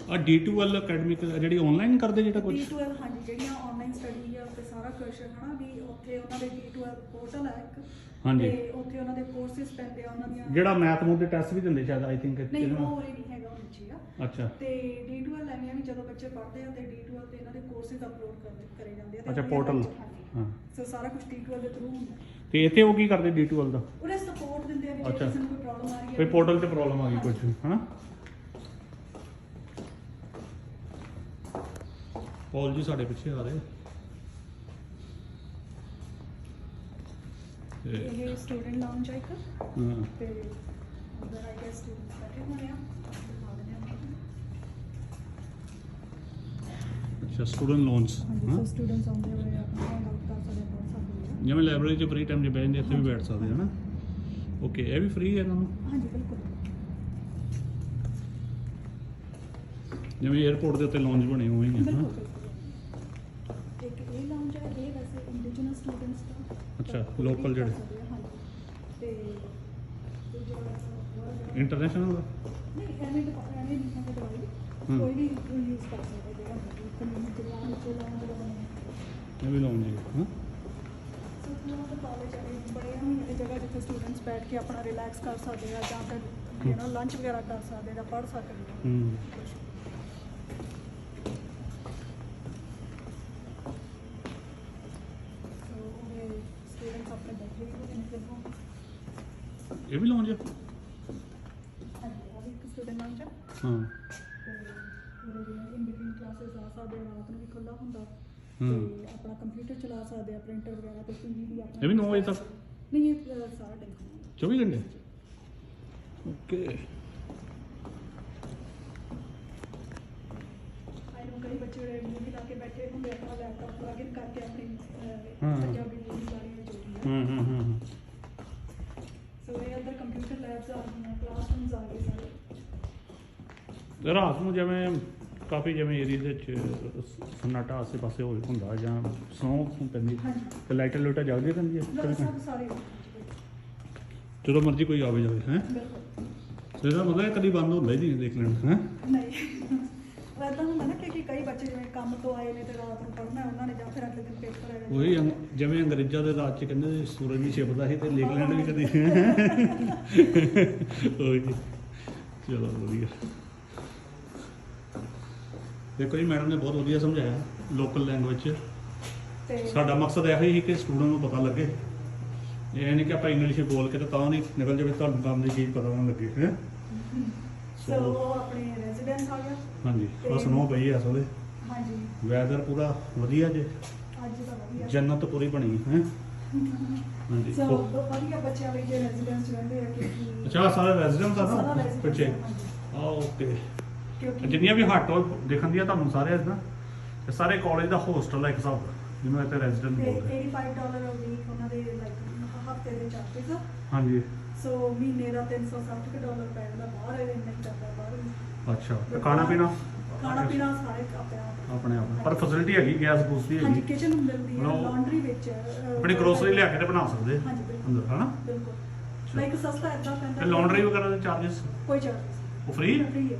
ਆ D2L ਅਕੈਡਮਿਕ ਜਿਹੜੀ ਆਨਲਾਈਨ ਕਰਦੇ ਜਿਹੜਾ ਕੁਝ D12 ਹਾਂਜੀ ਜਿਹੜੀਆਂ ਆਨਲਾਈਨ ਸਟੱਡੀ ਆ ਤੇ ਸਾਰਾ ਕੁਝ ਹਨਾ ਵੀ ਉੱਥੇ ਉਹਨਾਂ ਦੇ D12 ਪੋਰਟਲ ਹੈ ਇੱਕ ਹਾਂਜੀ। ਤੇ ਉੱਥੇ ਉਹਨਾਂ ਦੇ ਕੋਰਸਿਸ ਪੈਂਦੇ ਆ ਉਹਨਾਂ ਦੀਆਂ ਜਿਹੜਾ ਮੈਥ ਮੂਥ ਦੇ ਟੈਸਟ ਵੀ ਦਿੰਦੇ ਸ਼ਾਇਦ ਆਈ ਥਿੰਕ ਨਹੀਂ ਉਹ ਉਰੇ ਨਹੀਂ ਹੈਗਾ ਉਹ ਨੀਚੇ ਆ ਅੱਛਾ ਤੇ D12 ਐਵੇਂ ਆ ਵੀ ਜਦੋਂ ਬੱਚੇ ਪੜ੍ਹਦੇ ਆ ਤੇ D12 ਤੇ ਇਹਨਾਂ ਦੇ ਕੋਰਸਿਸ ਅਪਲੋਡ ਕਰੇ ਜਾਂਦੇ ਆ ਤੇ ਅੱਛਾ, ਉਹਦੇ portal, ਵਿੱਚ, ਹਾਂਜੀ। ਹਾਂ। ਸੋ ਸਾਰਾ ਕੁਝ D12 ਦੇ ਥਰੂ ਹੁੰਦਾ ਤੇ ਇੱਥੇ ਉਹ ਕੀ ਕਰਦੇ D2L ਦਾ ਉਹਦੇ ਸਪੋਰਟ ਦਿੰਦੇ ਆ ਵੀ ਜੇ ਅੱਛਾ। ਕਿਸੇ ਨੂੰ ਕੋਈ ਪ੍ਰੋਬਲਮ ਆ ਰਹੀ ਹੈ ਕੋਈ ਪੋਰਟਲ ਤੇ ਪ੍ਰੋਬਲਮ ਆ ਗਈ ਕੁਝ ਹਨਾ ਪੌਲ ਜੀ ਸਾਡੇ ਪਿੱਛੇ ਆ ਰਹੇ ਤੇ ਇਹ ਸਟੂਡੈਂਟ ਲਾਉਂਜ ਆ ਇੱਕ ਹਾਂ ਤੇ ਉਧਰ ਆਈ ਗੈਸ ਸਟੂਡੈਂਟਸ ਬੈਠੇ ਹੋਏ ਆ ਅੱਛਾ ਸਟੂਡੈਂਟ ਲੋਨਸ ਹਾਂਜੀ ਹਾਂ ਸੋ ਸਟੂਡੈਂਟਸ ਆਉਂਦੇ ਹੋਏ ਆਪਣਾ ਹੈਂਗ ਆਊਟ ਕਰ ਸਕਦੇ ਪੜ੍ਹ ਸਕਦੇ ਆ ਜਿਵੇਂ ਲਾਇਬ੍ਰੇਰੀ 'ਚ ਫ੍ਰੀ ਟਾਈਮ 'ਚ ਬਹਿ ਜਾਂਦੇ ਇੱਥੇ ਵੀ ਬੈਠ ਸਕਦੇ ਹੈ ਨਾ ਓਕੇ ਇਹ ਵੀ ਫ੍ਰੀ ਹੈ ਇਹਨਾਂ ਨੂੰ ਹਾਂਜੀ ਬਿਲਕੁਲ ਜਿਵੇਂ 에어ਪੋਰਟ ਦੇ ਉੱਤੇ ਲੌਂਜ ਬਣੇ ਹੋਏ ਹੀ ਆ ਬਿਲਕੁਲ ਹਾਂ ਬਿਲਕੁਲ ਇੱਕ ਇਹ ਲਾਉਂਜ ਹੈ ਇਹ ਵੈਸੇ ਇੰਡੀਜਨਸ ਸਟੂਡੈਂਟਸ ਦਾ ਅੱਛਾ, ਤਾਂ ਕੋਈ local ਵੀ ਕਰ ਜਿਹੜੇ। ਸਕਦੇ ਆ, ਹਾਂਜੀ ਤੇ ਦੂਜਾ ਇੰਟਰਨੈਸ਼ਨਲ ਨਹੀਂ ਐਵੇਂ ਨਹੀਂ ਹੈ ਦਵਾਈ ਹਮ। ਕੋਈ ਵੀ ਯੂਜ਼ ਕਰ ਸਕਦਾ ਜਿਹੜਾ ਕਮਿਊਨਿਟੀ ਲਾਉਂਜ ਬਣੇ ਇਹ ਵੀ ਲੌਂਜ ਹੈ ਹਾਂ ਸੋ ਥੋੜਾ ਤਾਂ ਕਾਲਜ ਬੜੇ ਹੋਈਆਂ ਨੇ ਜਗ੍ਹਾ ਜਿੱਥੇ ਸਟੂਡੈਂਟਸ ਬੈਠ ਕੇ ਆਪਣਾ ਰਿਲੈਕਸ ਕਰ ਸਕਦੇ ਆ ਜਾਂ ਫਿਰ ਯੂ نو ਲੰਚ ਵਗੈਰਾ ਕਰ ਸਕਦੇ ਆ ਜਾਂ ਪੜ੍ਹ ਸਕਦੇ ਆ ਹੂੰ ਸੋ ਉਹਦੇ ਸਟੂਡੈਂਟਸ ਆਪਣੇ ਬੈਠੇ ਹੋਏ ਨੇ ਦੇਖੋ ਇਹ ਵੀ ਲੌਂਜ ਹੈ ਹਾਂਜੀ ਉਹ ਵੀ ਇੱਕ ਸਟੂਡੈਂਟ ਲਾਉਂਜ ਹੈ ਹਾਂ ਤੇ ਉਹਦੇ ਜਿਵੇਂ ਇਨ ਬਿਟਵੀਨ ਕਲਾਸਿਸ ਆ ਸਕਦੇ ਆ ਰਾਤ ਨੂੰ ਵੀ ਖੁੱਲ੍ਹਾ ਹੁੰਦਾ ਹੂੰ। ਤੇ ਆਪਣਾ ਕੰਪਿਊਟਰ ਚਲਾ ਸਕਦੇ ਆ ਪ੍ਰਿੰਟਰ ਵਗੈਰਾ ਤੇ ਟੀਵੀ ਵੀ ਆਪਣਾ ਇਹ ਵੀ 9 ਵਜੇ ਤੱਕ ਨਹੀਂ ਇਹ ਸਾਰਾ ਟਾਈਮ 24 ਘੰਟੇ ਓਕੇ ਆਈ ਨੂੰ ਕਈ ਬੱਚੇ ਜਿਹੜੇ ਮੂਵੀ ਲਾ ਕੇ ਬੈਠੇ ਹੁੰਦੇ ਆ, ਆਪਣਾ ਲੈਪਟਾਪ ਪਲੱਗ ਇਨ ਕਰਕੇ ਆਪਣੀ ਹਾਂ। ਪੰਜਾਬੀ ਮੂਵੀ ਲਾ ਰਹੀ ਹੈ ਜੋ ਵੀ ਹੈ ਹੂੰ ਸੋ ਇਹ ਅੰਦਰ ਕੰਪਿਊਟਰ ਲੈਬਸ ਆ ਗਈਆਂ ਕਲਾਸਰੂਮਸ ਆ ਗਏ ਸਾਰੇ ਰਾਤ ਨੂੰ ਜਿਵੇਂ ਕਾਫੀ ਜਿਵੇਂ ਏਰੀਆ ਦੇ ਵਿੱਚ ਸन्नाटा ਆਸੇ ਪਾਸੇ ਹੋ ਹੁੰਦਾ ਜਾਂ ਸਨੋ ਪੈਂਦੀ ਹਾਂਜੀ ਤੇ ਲਾਈਟਾਂ ਲੂਟਾਂ ਜਗਦੀਆਂ ਰਹਿੰਦੀਆਂ ਲੋਕ ਸਭ ਸਾਰੇ ਜਦੋਂ ਮਰਜ਼ੀ ਕੋਈ ਆਵੇ ਜਾਵੇ ਹੈ ਬਿਲਕੁਲ ਤੇ ਇਹਦਾ ਮਤਲਬ ਇਹ ਕਦੀ ਬੰਦ ਹੁੰਦਾ ਹੀ ਨਹੀਂ ਦੇਖ ਲੈਣਾ ਹੈ ਨਹੀਂ ਇੱਦਾਂ ਹੁੰਦਾ ਨਾ ਕਿ ਕਈ ਬੱਚੇ ਜਿਵੇਂ ਕੰਮ ਤੋਂ ਆਏ ਨੇ ਤੇ ਰਾਤ ਨੂੰ ਪੜ੍ਹਨਾ ਉਹਨਾਂ ਨੇ ਜਾਂ ਫਿਰ ਅਗਲੇ ਦਿਨ ਪੇਪਰ ਹੈਗਾ ਉਹੀ ਜਿਵੇਂ ਅੰਗਰੇਜ਼ਾਂ ਦੇ ਰਾਜ ਚ ਕਹਿੰਦੇ ਸੀ, ਸੂਰਜ ਨਹੀਂ ਛਿਪਦਾ ਸੀ ਤੇ ਲੇਕਲੈਂਡ ਵੀ ਕਦੀ ਉਹੀ ਚਲੋ ਵਧੀਆ ਦੇਖੋ ਜੀ ਮੈਡਮ ਨੇ ਬਹੁਤ ਵਧੀਆ ਸਮਝਾਇਆ ਲੋਕਲ ਲੈਂਗੁਏਜ 'ਚ ਤੇ ਸਾਡਾ ਮਕਸਦ ਇਹੋ ਹੀ ਕਿ ਸਟੂਡੈਂਟ ਨੂੰ ਪਤਾ ਲੱਗੇ ਇਹ ਨਹੀਂ ਕਿ ਆਪਾਂ ਇੰਗਲਿਸ਼ ਬੋਲ ਕੇ ਤਾਂ ਨਹੀਂ ਨਿਕਲ ਜਾਵੇ ਤੁਹਾਨੂੰ ਕੰਮ ਦੀ ਚੀਜ਼ ਪਤਾ ਨਾ ਲੱਗੇ ਹੈ ਸੋ ਉਹ ਆਪਣੇ ਰੈਜ਼ੀਡੈਂਸ ਆ ਗਿਆ ਹਾਂਜੀ ਬਸ ਨੋ ਪਈ ਹੈ ਅਸਲੇ ਹਾਂਜੀ ਵੈਦਰ ਪੂਰਾ ਵਧੀਆ ਜੇ ਅੱਜ ਦਾ ਵਧੀਆ ਜੰਨਤ ਪੂਰੀ ਬਣੀ ਹੈ ਹਾਂਜੀ ਸੋ ਵਧੀਆ ਬੱਚਿਆਂ ਲਈ ਜੇ ਰੈਜ਼ੀਡੈਂਸ ਰਹਿੰਦੇ ਆ ਕਿਉਂਕਿ ਅੱਛਾ ਸਾਰਾ ਰੈਜ਼ੀਡੈਂਟ ਆ ਸਾਰਾ ਨਾ residence ਪਿੱਛੇ ਆ, ਹਾਂਜੀ। ਆ ਓਕੇ ਕਿਉਂਕਿ ਜਿੰਨੀਆਂ ਵੀ ਹੱਟ ਦੇਖਣ ਦੀਆਂ ਤੁਹਾਨੂੰ ਸਾਰੇ ਇਦਾਂ ਤੇ ਸਾਰੇ ਕਾਲਜ ਦਾ ਹੋਸਟਲ ਹੈ ਇੱਕ ਹਿਸਾਬ ਦਾ ਜਿਹਨੂੰ ਇੱਥੇ ਰੈਜ਼ੀਡੈਂਟ ਤੇ ਬੋਲਦੇ $85 a week ਉਹਨਾਂ ਦੇ ਲਾਈਕ ਹਫਤੇ ਦੇ ਚਾਰजेस ਆ ਹਾਂਜੀ ਸੋ ਮਹੀਨੇ ਦਾ $360 ਪੈ ਜਾਂਦਾ ਬਾਹਰ ਇਹ ਨਹੀਂ ਜਾਂਦਾ ਬਾਹਰ ਵੀ। ਅੱਛਾ ਤੇ ਖਾਣਾ ਪੀਣਾ ਖਾਣਾ ਪੀਣਾ ਸਾਰੇ ਆਪਣੇ ਆਪ ਆਪਣੇ ਆਪ ਪਰ ਫੈਸਿਲਿਟੀ ਹੈਗੀ ਗੈਸ ਗੂਸ ਦੀ ਹਾਂਜੀ ਹੈਗੀ ਕਿਚਨ ਮਿਲਦੀ ਹੈ ਲਓ। ਲਾਂਡਰੀ ਵਿੱਚ ਆਪਣੀ ਗਰੋਸਰੀ ਲਿਆ ਕੇ ਤੇ ਬਣਾ ਸਕਦੇ ਹਾਂਜੀ ਬਿਲਕੁਲ ਅੰਦਰ ਹਨਾ ਬਿਲਕੁਲ ਲਾਈਕ ਸਸਤਾ ਇਦਾਂ ਪੈਂਦਾ ਤੇ ਲਾਂਡਰੀ ਵਗੈਰਾ ਦੇ ਚਾਰजेस ਕੋਈ ਚਾਰजेस ਉਹ ਫ੍ਰੀ ਹੈ ਫ੍ਰੀ ਹੈ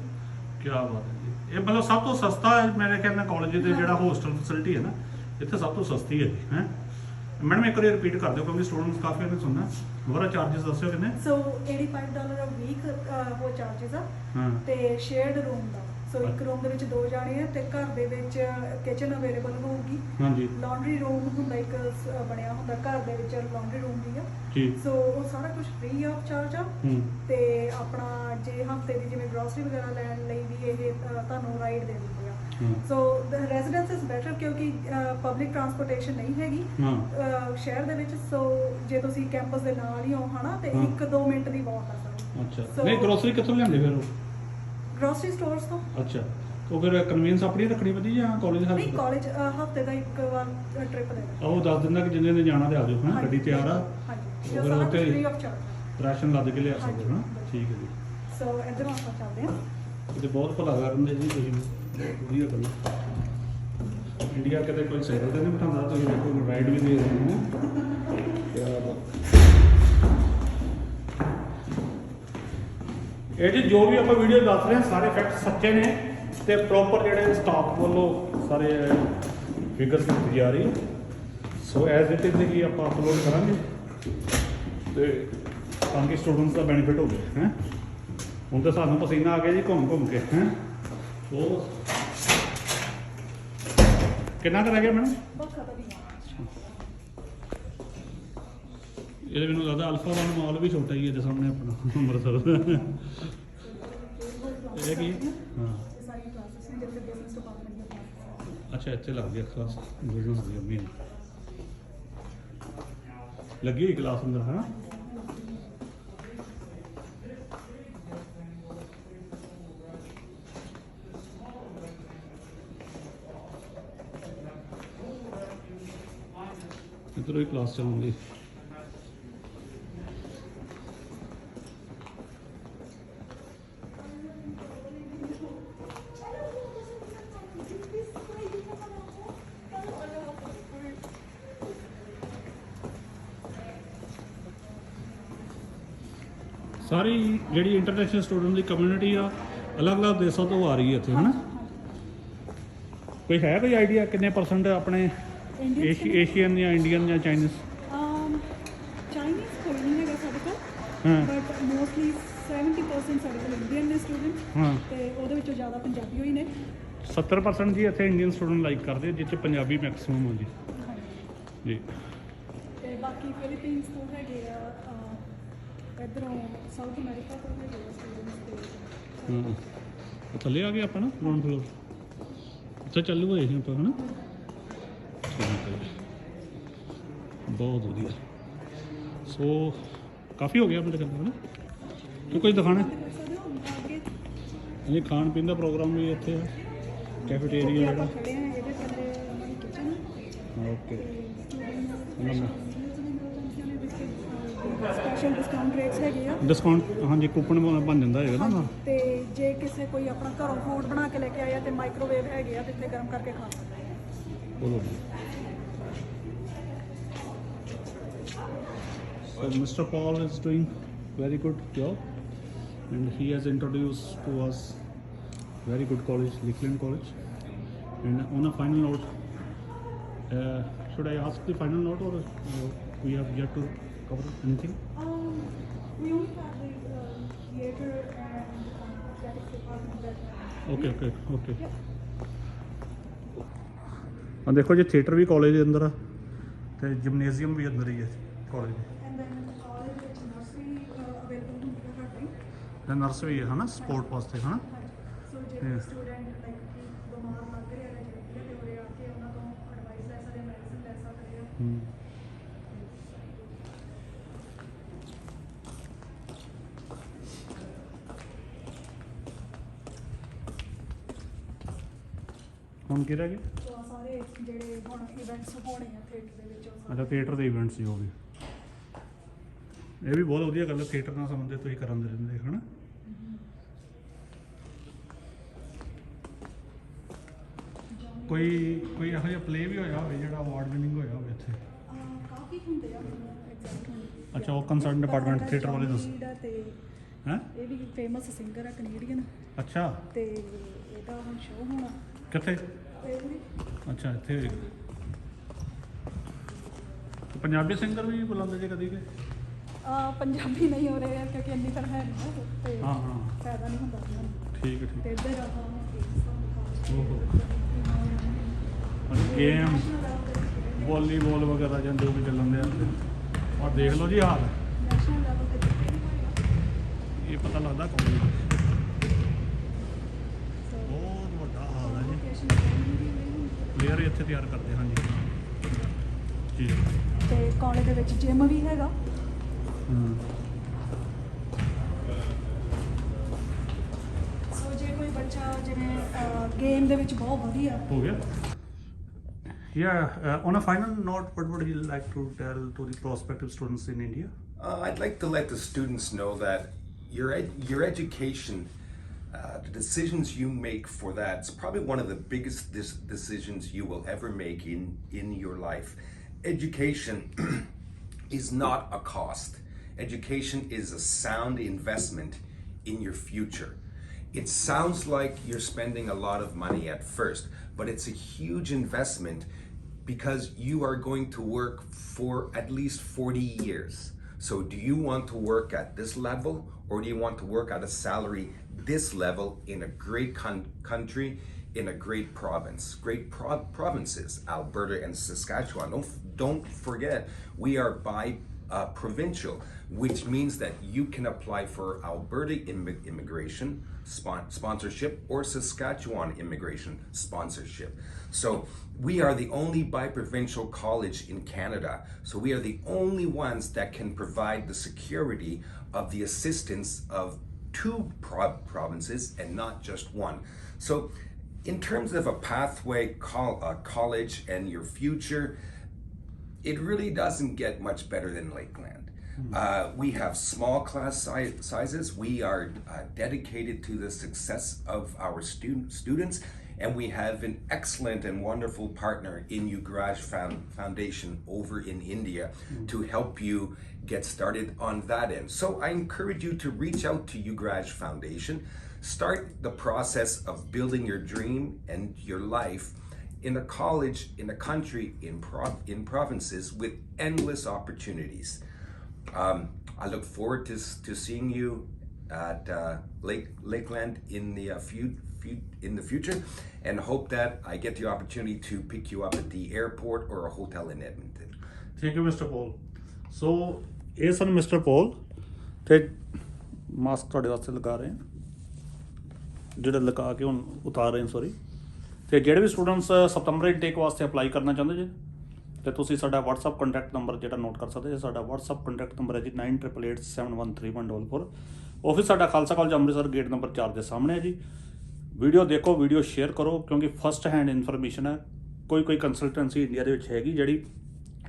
ਕੀ ਬਾਤ ਹੈ ਜੀ ਇਹ ਮਤਲਬ ਸਭ ਤੋਂ ਸਸਤਾ ਹੈ ਮੇਰੇ ਖਿਆਲ ਨਾਲ ਕਾਲਜ ਦੇ ਜਿਹੜਾ ਹੋਸਟਲ ਫੈਸਿਲਿਟੀ ਹੈ ਨਾ ਇੱਥੇ ਸਭ ਤੋਂ ਸਸਤੀ ਹੈ ਜੀ ਹੈ ਮੈਡਮ ਇੱਕ ਵਾਰੀ ਰਿਪੀਟ ਕਰ ਦਿਓ ਕਿਉਂਕਿ ਸਟੂਡੈਂਟਸ ਕਾਫੀ ਨੇ ਸੁਣਨਾ ਦੁਬਾਰਾ ਚਾਰजेस ਦੱਸਿਓ ਕਿੰਨੇ ਸੋ $85 a week ਉਹ ਚਾਰजेस ਆ ਹਾਂ ਤੇ ਸ਼ੇਅਰਡ ਰੂਮ ਦਾ ਸੋ ਇੱਕ ਰੂਮ ਦੇ ਵਿੱਚ ਦੋ ਜਾਣੇ ਆ ਤੇ ਘਰ ਦੇ ਵਿੱਚ ਕਿਚਨ ਅਵੇਲੇਬਲ ਹੋਊਗੀ ਹਾਂਜੀ ਲਾਂਡਰੀ ਰੂਮ ਹੁੰਦਾ ਇੱਕ ਬਣਿਆ ਹੁੰਦਾ ਘਰ ਦੇ ਵਿੱਚ ਲਾਂਡਰੀ ਰੂਮ ਵੀ ਆ ਜੀ ਸੋ ਉਹ ਸਾਰਾ ਕੁਝ ਫ੍ਰੀ ਆਫ ਚਾਰਜ ਆ ਹੂੰ ਤੇ ਆਪਣਾ ਜੇ ਹਫਤੇ ਦੀ ਜਿਵੇਂ ਗਰੋਸਰੀ ਵਗੈਰਾ ਲੈਣ ਲਈ ਵੀ ਇਹ ਤੁਹਾਨੂੰ ਰਾਈਡ ਦੇ ਦਿੰਦੇ ਆ ਹਾਂ ਸੋ ਦ ਰੈਜ਼ੀਡੈਂਸ ਇਜ਼ ਬੈਟਰ ਕਿਉਂਕਿ ਪਬਲਿਕ ਟਰਾਂਸਪੋਰਟੇਸ਼ਨ ਨਹੀਂ ਹੈਗੀ ਹਾਂ ਸ਼ਹਿਰ ਦੇ ਵਿੱਚ ਸੋ ਜੇ ਤੁਸੀਂ ਕੈਂਪਸ ਦੇ ਨਾਲ ਹੀ ਹੋ ਹਨਾ ਤੇ ਹਾਂ। 1-2 ਮਿੰਟ ਦੀ ਵਾਕ ਕਰ ਸਕਦੇ ਅੱਛਾ So- ਨਹੀਂ ਗਰੋਸਰੀ ਕਿੱਥੋਂ ਲਿਆਂਦੇ ਫਿਰ ਉਹ ਗਰੋਸਰੀ ਸਟੋਰਸ ਤੋਂ ਅੱਛਾ ਉਹ ਫਿਰ ਕਨਵੀਨਸ ਆਪਣੀ ਰੱਖਣੀ ਪੈਂਦੀ ਜਾਂ ਕਾਲਜ ਨਹੀਂ ਹੱਥ ਕਾਲਜ ਹਫਤੇ ਦਾ ਇੱਕ ਵਾਰ ਟ੍ਰਿਪ ਦੇਣਾ ਉਹ ਦੱਸ ਦਿੰਦਾ ਕਿ ਜਿੰਨੇ ਨੇ ਜਾਣਾ ਤੇ ਆ ਜਾਓ ਹਾਂ ਗੱਡੀ ਤਿਆਰ ਆ ਹਾਂਜੀ ਉਹ ਇਹ ਫਿਰ ਸਾਰਾ ਉੱਥੇ- ਫ੍ਰੀ ਆਫ ਚਾਰਜ ਰਾਸ਼ਨ ਲੱਦ ਕੇ ਲਿਆ ਸਕਦੇ ਹਾਂਜੀ। ਹੋ ਨਾ ਠੀਕ ਹੈ ਜੀ ਸੋ ਇਧਰੋਂ ਆਪਾਂ ਚੱਲਦੇ ਹਾਂ ਤੇ ਬਹੁਤ ਭਲਾ ਕਰਨ ਦੇ ਜੀ ਤੁਸੀਂ ਬਹੁਤ ਵਧੀਆ ਗੱਲ ਇੰਡੀਆ ਕਿਤੇ ਕੋਈ ਸਾਈਕਲ ਤੇ ਨਹੀਂ ਬਿਠਾਉਂਦਾ ਤੁਸੀਂ ਦੇਖੋ ਰਾਈਡ ਵੀ ਦੇ ਰਹੇ ਹੋ ਕਿਆ ਬਾਤ। ਇਹ ਜੀ ਜੋ ਵੀ ਆਪਾਂ ਵੀਡੀਓ ਦੱਸ ਰਹੇ ਹਾਂ ਸਾਰੇ ਫੈਕਟ ਸੱਚੇ ਨੇ ਤੇ ਪ੍ਰੋਪਰ ਜਿਹੜੇ ਸਟਾਫ ਵੱਲੋਂ ਸਾਰੇ ਫਿਗਰਸ ਦਿੱਤੀ ਜਾ ਰਹੀ ਸੋ ਐਜ਼ ਇਟ ਇਜ਼ ਹੀ ਆਪਾਂ ਅਪਲੋਡ ਕਰਾਂਗੇ ਤੇ ਤਾਂ ਕਿ ਸਟੂਡੈਂਟਸ ਦਾ ਬੈਨੀਫਿਟ ਹੋਵੇ ਹੈ ਹੁਣ ਤਾਂ ਸਾਨੂੰ ਪਸੀਨਾ ਆ ਗਿਆ ਜੀ ਘੁੰਮ ਘੁੰਮ ਕੇ ਹੈ ਉਹ ਕਿੰਨਾ ਕੁ ਰਹਿ ਗਿਆ ਮੈਡਮ ਬਹੁਤ ਖਤਮ ਹੀ ਆ ਇਹਦੇ ਮੈਨੂੰ ਲੱਗਦਾ ਅਲਫਾ 1 ਮਾਲ ਵੀ ਛੋਟਾ ਹੀ ਹੈ ਜੇ ਸਾਹਮਣੇ ਆਪਣਾ ਅੰਮ੍ਰਿਤਸਰ ਦਾ ਇਹ ਕੀ ਹਾਂ ਇਹ ਸਾਰੀ ਕਲਾਸਿਸ ਨੇ ਜਿੱਥੇ ਬਿਜ਼ਨਸ ਡਿਪਾਰਟਮੈਂਟ ਦੀ ਕਲਾਸਿਸ ਅੱਛਾ ਇੱਥੇ ਲੱਗ ਗਿਆ ਕਲਾਸ ਬਿਜ਼ਨਸ ਦੀ ਅੰਮੀ ਲੱਗੀ ਹੋਈ ਕਲਾਸ ਅੰਦਰ ਹੈ ਨਾ ਇੱਧਰੋਂ ਹੀ ਕਲਾਸ ਚੱਲੂਗੀ। ਸਾਰੀ ਜਿਹੜੀ ਇੰਟਰਨੈਸ਼ਨਲ ਸਟੂਡੈਂਟ ਦੀ ਕਮਿਊਨਿਟੀ ਆ ਅਲੱਗ-ਅਲੱਗ ਦੇਸ਼ਾਂ ਤੋਂ ਆ ਰਹੀ ਹੈ ਇੱਥੇ ਹਨਾ। ਕੋਈ ਹੈ ਕੋਈ ਆਈਡੀਆ ਕਿੰਨੇ ਪਰਸੈਂਟ ਆਪਣੇ ਏਸ਼ੀਅਨ ਜਾਂ ਇੰਡੀਅਨ ਜਾਂ ਚਾਈਨੀਜ਼? ਚਾਈਨੀਜ਼ ਕੋਈ ਨਹੀਂ ਹੈਗਾ ਸਾਡੇ ਕੋਲ, ਹਾਂ ਬਟ ਮੋਸਟਲੀ 70% ਸਾਡੇ ਕੋਲ ਇੰਡੀਅਨ ਨੇ ਸਟੂਡੈਂਟ, ਹਾਂ ਤੇ ਉਹਦੇ ਵਿੱਚੋਂ ਜ਼ਿਆਦਾ ਪੰਜਾਬੀ ਹੋਈ ਨੇ। 70% ਜੀ ਇੱਥੇ ਇੰਡੀਅਨ ਸਟੂਡੈਂਟ ਲਾਈਕ ਕਰਦੇ ਜਿਸ 'ਚ ਪੰਜਾਬੀ ਮੈਕਸਿਮਮ ਆ ਜੀ। ਜੀ ਤੇ ਬਾਕੀ ਫਿਲੀਪੀਨਸ ਤੋਂ ਹੈਗੇ ਆ, ਇੱਧਰੋਂ ਸਾਊਥ ਅਮਰੀਕਾ ਤੋਂ ਹੈਗੇ ਆ ਸਟੂਡੈਂਟਸ। ਤੇ ਹਾਂ ਉਹ ਥੱਲੇ ਆ ਗਏ ਆਪਾਂ ਨਾ ਗਰਾਊਂਡ ਫਲੋਰ ਉੱਥੇ ਚਾਲੂ ਹੋਏ ਸੀ ਆਪਾਂ ਹਨਾ। ਠੀਕ ਹੈ ਜੀ, ਬਹੁਤ ਵਧੀਆ। ਸੋ ਕਾਫੀ ਹੋ ਗਿਆ ਮੇਰੇ ਖਿਆਲ ਨਾਲ ਕਿ ਕੁਝ ਦਿਖਾਣਾ ਦੇਖ ਸਕਦੇ ਹੋ ਅੱਗੇ ਇਹ ਖਾਣ ਪੀਣ ਦਾ ਪ੍ਰੋਗਰਾਮ ਵੀ ਇੱਥੇ ਆ, ਕੈਫੇਟੇਰੀਆ ਆਪਾਂ ਜਿਹੜਾ। ਖੜੇ ਆ, ਇਹਦੇ ਥੱਲੇ ਉਹਨਾਂ ਦੀ kitchen okay special discount rates ਹੈਗੇ ਆ। ਡਿਸਕਾਊਂਟ ਹਾਂਜੀ ਕੂਪਨ ਬਣ ਜਾਂਦਾ ਹੈਗਾ ਨਾ। ਤੇ ਜੇ ਕਿਸੇ ਕੋਈ ਆਪਣਾ ਘਰੋਂ ਫੂਡ ਬਣਾ ਕੇ ਲੈ ਕੇ ਆਇਆ ਤੇ ਮਾਈਕ੍ਰੋਵੇਵ ਹੈਗੇ ਆ, ਤੇ ਇੱਥੇ ਗਰਮ ਕਰਕੇ ਖਾ ਸਕਦਾ ਹੈ। ਬੋਲੋ। So Mr. Paul is doing very good job, and he has introduced to us very good college, Lakeland College. And on a final note, should I ask the final note, or we have yet to cover anything? We only have the theater and athletics department that Okay. ਆ ਦੇਖੋ ਜੀ theatre ਵੀ college ਦੇ ਅੰਦਰ ਆ ਤੇ gymnasium ਵੀ ਅੰਦਰ ਹੀ ਹੈ college ਦੇ। and then college ਵਿੱਚ nursery available ਹੁੰਦੀ ਹੈ ਸਾਡੀ। ਤੇ ਨਰਸ ਵੀ ਹੈ ਹਨਾ ਸਪੋਰਟ ਵਾਸਤੇ ਹਨਾ। ਸੋ ਜੇ Yeah. ਸਟੂਡੈਂਟ ਲਾਈਕ ਕਿ ਬਿਮਾਰ ਲੱਗ ਰਿਹਾ ਹੈ ਜਾਂ ਤੇ ਉਰੇ ਆ ਕੇ ਉਹਨਾਂ ਤੋਂ ਐਡਵਾਈਸ ਲੈ ਸਕਦੇ, ਮੈਡੀਸਿਨ ਲੈ ਸਕਦੇ ਆ। ਹੁਣ ਕੀ ਰਹਿ ਗਿਆ? ਸੋ ਆਹ ਸਾਰੇ ਜਿਹੜੇ ਹੁਣ ਇਵੈਂਟਸ ਹੋਣੇ ਆ ਥੀਏਟਰ ਦੇ ਵਿੱਚ, ਉਹ ਸਾਰੇ ਅੱਛਾ ਥੀਏਟਰ ਦੇ ਇਵੈਂਟਸ ਹੀ ਹੋ ਗਏ। ਇਹ ਵੀ ਬਹੁਤ ਵਧੀਆ ਗੱਲ ਹੈ, ਥੀਏਟਰ ਨਾਲ ਸੰਬੰਧਿਤ ਤੁਸੀਂ ਕਰਾਉਂਦੇ ਰਹਿੰਦੇ ਹਨਾ। ਕੋਈ ਇਹੋ ਜਿਹਾ ਪਲੇ ਵੀ ਹੋਇਆ ਹੋਵੇ ਜਿਹੜਾ ਅਵਾਰਡ ਵਿਨਿੰਗ ਹੋਇਆ ਹੋਵੇ ਇੱਥੇ? ਕਾਫੀ ਹੁੰਦੇ ਆ ਐਗਜ਼ੈਕਟ ਹੁਣ। ਅੱਛਾ ਉਹ ਕੰਸਰਨ ਡਿਪਾਰਟਮੈਂਟ ਥੀਏਟਰ ਵਾਲੇ ਦੱਸ ਤੇ ਹੈ। ਇਹ ਵੀ ਫੇਮਸ ਸਿੰਗਰ ਆ ਕੈਨੇਡੀਅਨ, ਅੱਛਾ ਤੇ ਇਹਦਾ ਹੁਣ ਸ਼ੋਅ ਹੋਣਾ ਕਿੱਥੇ? ਇਹ ਵੀ ਅੱਛਾ ਇੱਥੇ ਹੋਏਗਾ। ਤੇ ਪੰਜਾਬੀ ਸਿੰਗਰ ਵੀ ਬੁਲਾਉਂਦੇ ਜੇ ਕਦੀ ਕਿ? ਪੰਜਾਬੀ ਨਹੀਂ ਹੋ ਰਹੇ ਕਿਉਂਕਿ ਇੰਨੀ ਤਾਂ ਹੈ ਨਹੀਂ ਨਾ, ਤੇ ਹਾਂ ਹਾਂ ਫਾਇਦਾ ਨਹੀਂ ਹੁੰਦਾ ਉਹਨਾਂ ਨੂੰ। ਠੀਕ ਹੈ ਠੀਕ। ਤੇ ਇੱਧਰ ਓਹੋ ਗੇਮ ਵਾਲੀਬਾਲ ਵਗੈਰਾ ਜਾਂ ਜੋ ਵੀ ਚੱਲਣ ਦੇ ਆ। ਔਰ ਦੇਖ ਲਓ ਜੀ ਹਾਲ, ਨੈਸ਼ਨਲ ਲੈਵਲ ਤੇ ਇਹ ਪਤਾ ਲੱਗਦਾ ਕੌਣ ਬਹੁਤ ਵੱਡਾ ਹਾਲ ਹੈ ਜੀ। ਪਲੇਅਰ ਇੱਥੇ ਤਿਆਰ ਕਰਦੇ ਹਾਂ ਜੀ। ਤੇ ਕਾਲਜ ਦੇ ਵਿੱਚ ਜਿਮ ਵੀ ਹੈਗਾ। ਸੋ ਜੇ ਕੋਈ ਬੱਚਾ ਜਿਵੇਂ ਗੇਮ ਦੇ ਵਿੱਚ ਬਹੁਤ ਵਧੀਆ ਹੋ ਗਿਆ। Yeah, on a final note, what would you like to tell to the prospective students in India? I'd like to let the students know that your education, the decisions you make for that, is probably one of the biggest decisions you will ever make in your life. Education is not a cost. Education is a sound investment in your future. It sounds like you're spending a lot of money at first, but it's a huge investment because you are going to work for at least 40 years. So do you want to work at this level, or do you want to work at a salary this level in a great country, in a great province? Great provinces, Alberta and Saskatchewan. Don't forget, we are provincial, which means that you can apply for Alberta immigration sponsorship or Saskatchewan immigration sponsorship. So we are the only bi-provincial college in Canada. So we are the only ones that can provide the security of the assistance of two provinces and not just one. So in terms of a pathway college and your future, it really doesn't get much better than Lakeland. We have small class sizes. We are dedicated to the success of our students, and we have an excellent and wonderful partner in Yugraj Foundation over in India to help you get started on that end. So I encourage you to reach out to Yugraj Foundation, start the process of building your dream and your life in a college, in a country, in provinces with endless opportunities. I look forward to seeing you at Lakeland in the future, and hope that I get the opportunity to pick you up at the airport or a hotel in Edmonton. Thank you mister Paul. ਸੋ ਇਹ ਸਨ mister ਪੋਲ, ਤੇ mask ਤੁਹਾਡੇ ਵਾਸਤੇ ਲਗਾ ਰਹੇ ਹਾਂ, ਜਿਹੜਾ ਲਗਾ ਕੇ ਹੁਣ ਉਤਾਰ ਰਹੇ ਹਾਂ, ਸੌਰੀ। ਤੇ ਜਿਹੜੇ ਵੀ ਸਟੂਡੈਂਟਸ ਸਤੰਬਰ ਇਨਟੇਕ ਵਾਸਤੇ ਅਪਲਾਈ ਕਰਨਾ ਚਾਹੁੰਦੇ ਜੇ, ਤੇ ਤੁਸੀਂ ਸਾਡਾ WhatsApp ਕੰਟੈਕਟ ਨੰਬਰ ਜਿਹੜਾ ਨੋਟ ਕਰ ਸਕਦੇ ਜੇ। ਸਾਡਾ WhatsApp ਕੰਟੈਕਟ ਨੰਬਰ ਹੈ ਜੀ 9888713144। ਆਫਿਸ ਸਾਡਾ Khalsa college Amritsar, gate number 4 ਦੇ ਸਾਹਮਣੇ ਹੈ ਜੀ। ਵੀਡੀਓ ਦੇਖੋ, ਵੀਡੀਓ ਸ਼ੇਅਰ ਕਰੋ, ਕਿਉਂਕਿ ਫਸਟ ਹੈਂਡ ਇਨਫੋਰਮੇਸ਼ਨ ਹੈ। ਕੋਈ ਕੰਸਲਟੈਂਸੀ ਇੰਡੀਆ ਦੇ ਵਿੱਚ ਹੈਗੀ ਜਿਹੜੀ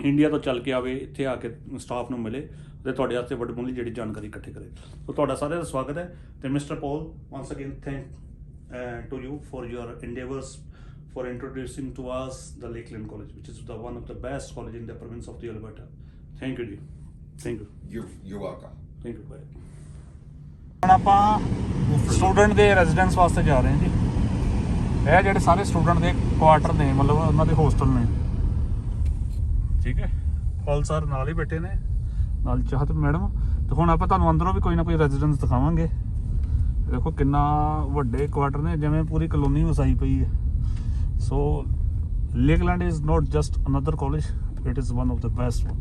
ਇੰਡੀਆ ਤੋਂ ਚੱਲ ਕੇ ਆਵੇ, ਇੱਥੇ ਆ ਕੇ ਸਟਾਫ ਨੂੰ ਮਿਲੇ ਅਤੇ ਤੁਹਾਡੇ ਵਾਸਤੇ ਵੱਡਮੁੱਲੀ ਜਿਹੜੀ ਜਾਣਕਾਰੀ ਇਕੱਠੀ ਕਰੇ। ਸੋ ਤੁਹਾਡਾ ਸਾਰਿਆਂ ਦਾ ਸਵਾਗਤ ਹੈ। ਅਤੇ mister pole, once again thank to you for your endeavors, for introducing to us the Lakeland College, which is one of the best college in the province of the Alberta. Thank you ਜੀ, thank you. You're welcome. Thank you, bye. ਹੁਣ ਆਪਾਂ student ਦੇ residence ਵਾਸਤੇ ਜਾ ਰਹੇ ਹਾਂ ਜੀ। ਇਹ ਜਿਹੜੇ ਸਾਰੇ ਸਟੂਡੈਂਟ ਦੇ ਕੁਆਟਰ ਨੇ, ਮਤਲਬ ਉਹਨਾਂ ਦੇ ਹੋਸਟਲ ਨੇ, ਠੀਕ ਹੈ। ਫਲ ਸਰ ਨਾਲ ਹੀ ਬੈਠੇ ਨੇ, ਨਾਲ ਚਾਹਤ ਮੈਡਮ। ਤੇ ਹੁਣ ਆਪਾਂ ਤੁਹਾਨੂੰ ਅੰਦਰੋਂ ਵੀ ਕੋਈ ਨਾ ਕੋਈ ਰੈਜ਼ੀਡੈਂਸ ਦਿਖਾਵਾਂਗੇ। ਦੇਖੋ ਕਿੰਨਾ ਵੱਡੇ ਕੁਆਟਰ ਨੇ, ਜਿਵੇਂ ਪੂਰੀ ਕਲੋਨੀ ਵਸਾਈ ਪਈ ਹੈ। So Lakeland is not just another college, it is one of the best one.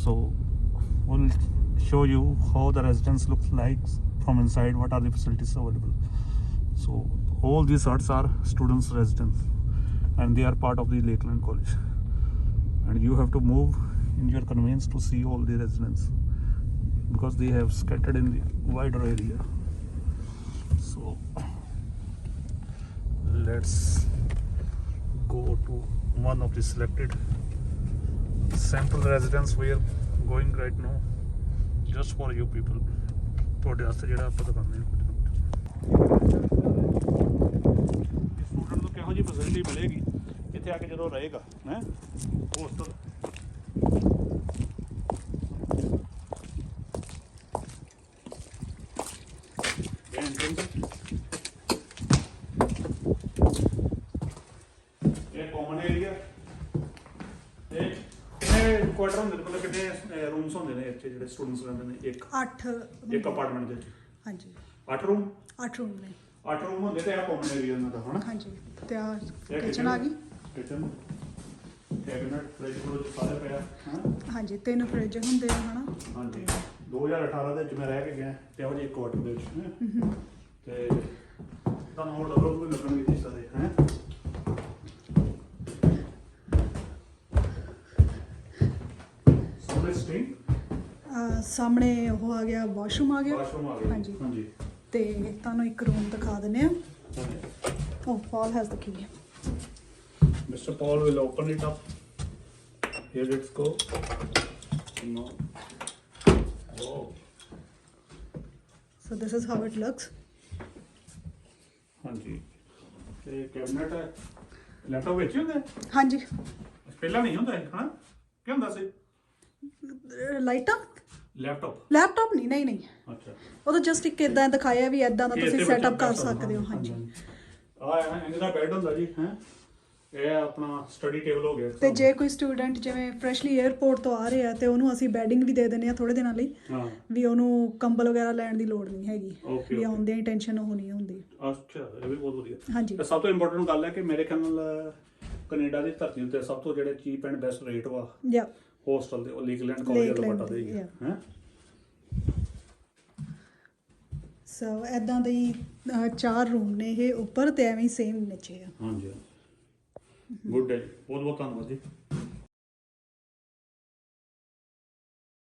So we'll show you how the residence looks like from inside, what are the facilities available. So all these huts are students residence, and they are part of the Lakeland College, and you have to move in your convenience to see all the residents, because they have scattered in the wider area. So let's go to one of the selected sample residence we are going right now, just for you people, ਤੁਹਾਡੇ ਵਾਸਤੇ ਜਿਹੜਾ ਆਪਾਂ ਦਿਖਾਉਂਦੇ ਹਾਂ ਕੁਝ ਨਾ ਕੁਝ। Student ਨੂੰ ਕਿਹੋ ਜਿਹੀ ਫੈਸਿਲਿਟੀ ਮਿਲੇਗੀ ਇੱਥੇ ਆ ਕੇ ਜਦੋਂ ਰਹੇਗਾ ਹੈ ਹੋਸਟਲ। ਇਹ ਕਾਮਨ ਏਰੀਆ, ਤੇ ਕਿੰਨੇ ਕੁਆਟਰ ਹੁੰਦੇ ਨੇ, ਮਤਲਬ ਕਿੰਨੇ ਰੂਮਸ ਹੁੰਦੇ ਨੇ ਇੱਥੇ ਜਿਹੜੇ ਸਟੂਡੈਂਟਸ ਰਹਿੰਦੇ ਨੇ? ਇੱਕ 8 ਅਪਾਰਟਮੈਂਟ ਦੇ ਵਿੱਚ। ਹਾਂਜੀ 8 ਰੂਮ 8 ਰੂਮ ਨੇ। 8 ਰੂਮ ਹੁੰਦੇ ਤੇ ਆ ਕਾਮਨ ਏਰੀਆ ਉਹਨਾਂ ਦਾ, ਹਨਾ? ਹਾਂਜੀ, ਤੇ ਆ ਕਿਚਨ ਆ ਗਈ। ਕਿਚਨ, ਕੈਬਿਨਟ, ਫ੍ਰਿਜ ਫਰੂਜ ਸਾਰੇ ਪਿਆ, ਹਨਾ? ਹਾਂਜੀ 3 ਫ੍ਰਿਜ ਹੁੰਦੇ ਆ, ਹਨਾ? ਹਾਂਜੀ 2018 ਦੇ ਵਿੱਚ ਮੈਂ ਰਹਿ ਕੇ ਗਿਆ ਤੇ ਇਹੋ ਜਿਹੇ ਕੁਆਟਰ ਦੇ ਵਿੱਚ, ਹੈਂ? ਤੇ ਤੁਹਾਨੂੰ ਹੋਰ ਡਬਲ ਵੀ ਲੱਗਣਗੇ ਜੀ ਸਾਰੇ, ਹੈ। ਸਾਹਮਣੇ ਉਹ ਆ ਗਿਆ, ਵਾਸ਼ਰੂਮ ਆ ਗਿਆ। ਹਾਂਜੀ ਹਾਂਜੀ। ਤੇ ਤੁਹਾਨੂੰ ਇੱਕ ਰੂਮ ਦਿਖਾ ਦਿੰਦੇ ਆ। Oh, Paul has the key. Mr. Paul will open it up. Here let's go. No. Oh. So this is how it looks. ਹਾਂਜੀ। ਤੇ ਕੈਬਨਟ ਹੈ, ਲੈਪਟਾਪ ਵਿੱਚ ਹੀ ਹੁੰਦਾ? ਹਾਂਜੀ ਪਹਿਲਾਂ ਨਹੀਂ ਹੁੰਦਾ, ਹਨਾ? ਕੀ ਹੁੰਦਾ ਸੀ? ਲਾਈਟਾਂ? ਲੈਪਟਾਪ ਨਹੀਂ। ਅੱਛਾ, ਉਹ ਤਾਂ ਜਸਟ ਇੱਕ ਇਦਾਂ ਦਿਖਾਇਆ ਵੀ ਇਦਾਂ ਦਾ ਤੁਸੀਂ ਸੈਟਅਪ ਕਰ ਸਕਦੇ ਹੋ। ਹਾਂਜੀ ਇਹਦਾ ਬੈੱਡ ਹੁੰਦਾ ਜੀ, ਹੈ। ਇਹ ਆਪਣਾ ਸਟੱਡੀ ਟੇਬਲ ਹੋ ਗਿਆ। ਤੇ ਜੇ ਕੋਈ ਸਟੂਡੈਂਟ ਜਿਵੇਂ ਫਰੈਸ਼ਲੀ 에ਅਰਪੋਰਟ ਤੋਂ ਆ ਰਿਹਾ ਤੇ ਉਹਨੂੰ ਅਸੀਂ ਬੈਡਿੰਗ ਵੀ ਦੇ ਦਿੰਦੇ ਆ ਥੋੜੇ ਦਿਨਾਂ ਲਈ, ਵੀ ਉਹਨੂੰ ਕੰਬਲ ਵਗੈਰਾ ਲੈਣ ਦੀ ਲੋੜ ਨਹੀਂ ਹੈਗੀ, ਵੀ ਆਉਂਦੇ ਹੀ ਟੈਨਸ਼ਨ ਉਹ ਨਹੀਂ ਹੁੰਦੀ। ਅੱਛਾ, ਇਹ ਵੀ ਬਹੁਤ ਵਧੀਆ। ਹਾਂਜੀ, ਸਭ ਤੋਂ ਇੰਪੋਰਟੈਂਟ ਗੱਲ ਹੈ ਕਿ ਮੇਰੇ ਖਿਆਲ ਨਾਲ ਕੈਨੇਡਾ ਦੀ ਧਰਤੀ ਉੱਤੇ ਸਭ ਤੋਂ ਜਿਹੜੇ ਚੀਪ ਐਂਡ ਬੈਸਟ ਰੇਟ ਵਾ ਹੋਸਟਲ ਦੇ, ਉਹ ਲੇਕਲੈਂਡ ਕਾਲਜ ਅਲਬਰਟਾ ਦੇ ਹੀ ਹੈ। ਸੋ ਇਦਾਂ ਦੇ 4 ਰੂਮ ਨੇ ਇਹ ਉੱਪਰ, ਤੇ ਐਵੇਂ ਹੀ ਸੇਮ ਨੀਚੇ ਆ। ਹਾਂਜੀ, ਗੁੱਡ ਹੈ ਜੀ, ਬਹੁਤ ਬਹੁਤ ਧੰਨਵਾਦ ਜੀ।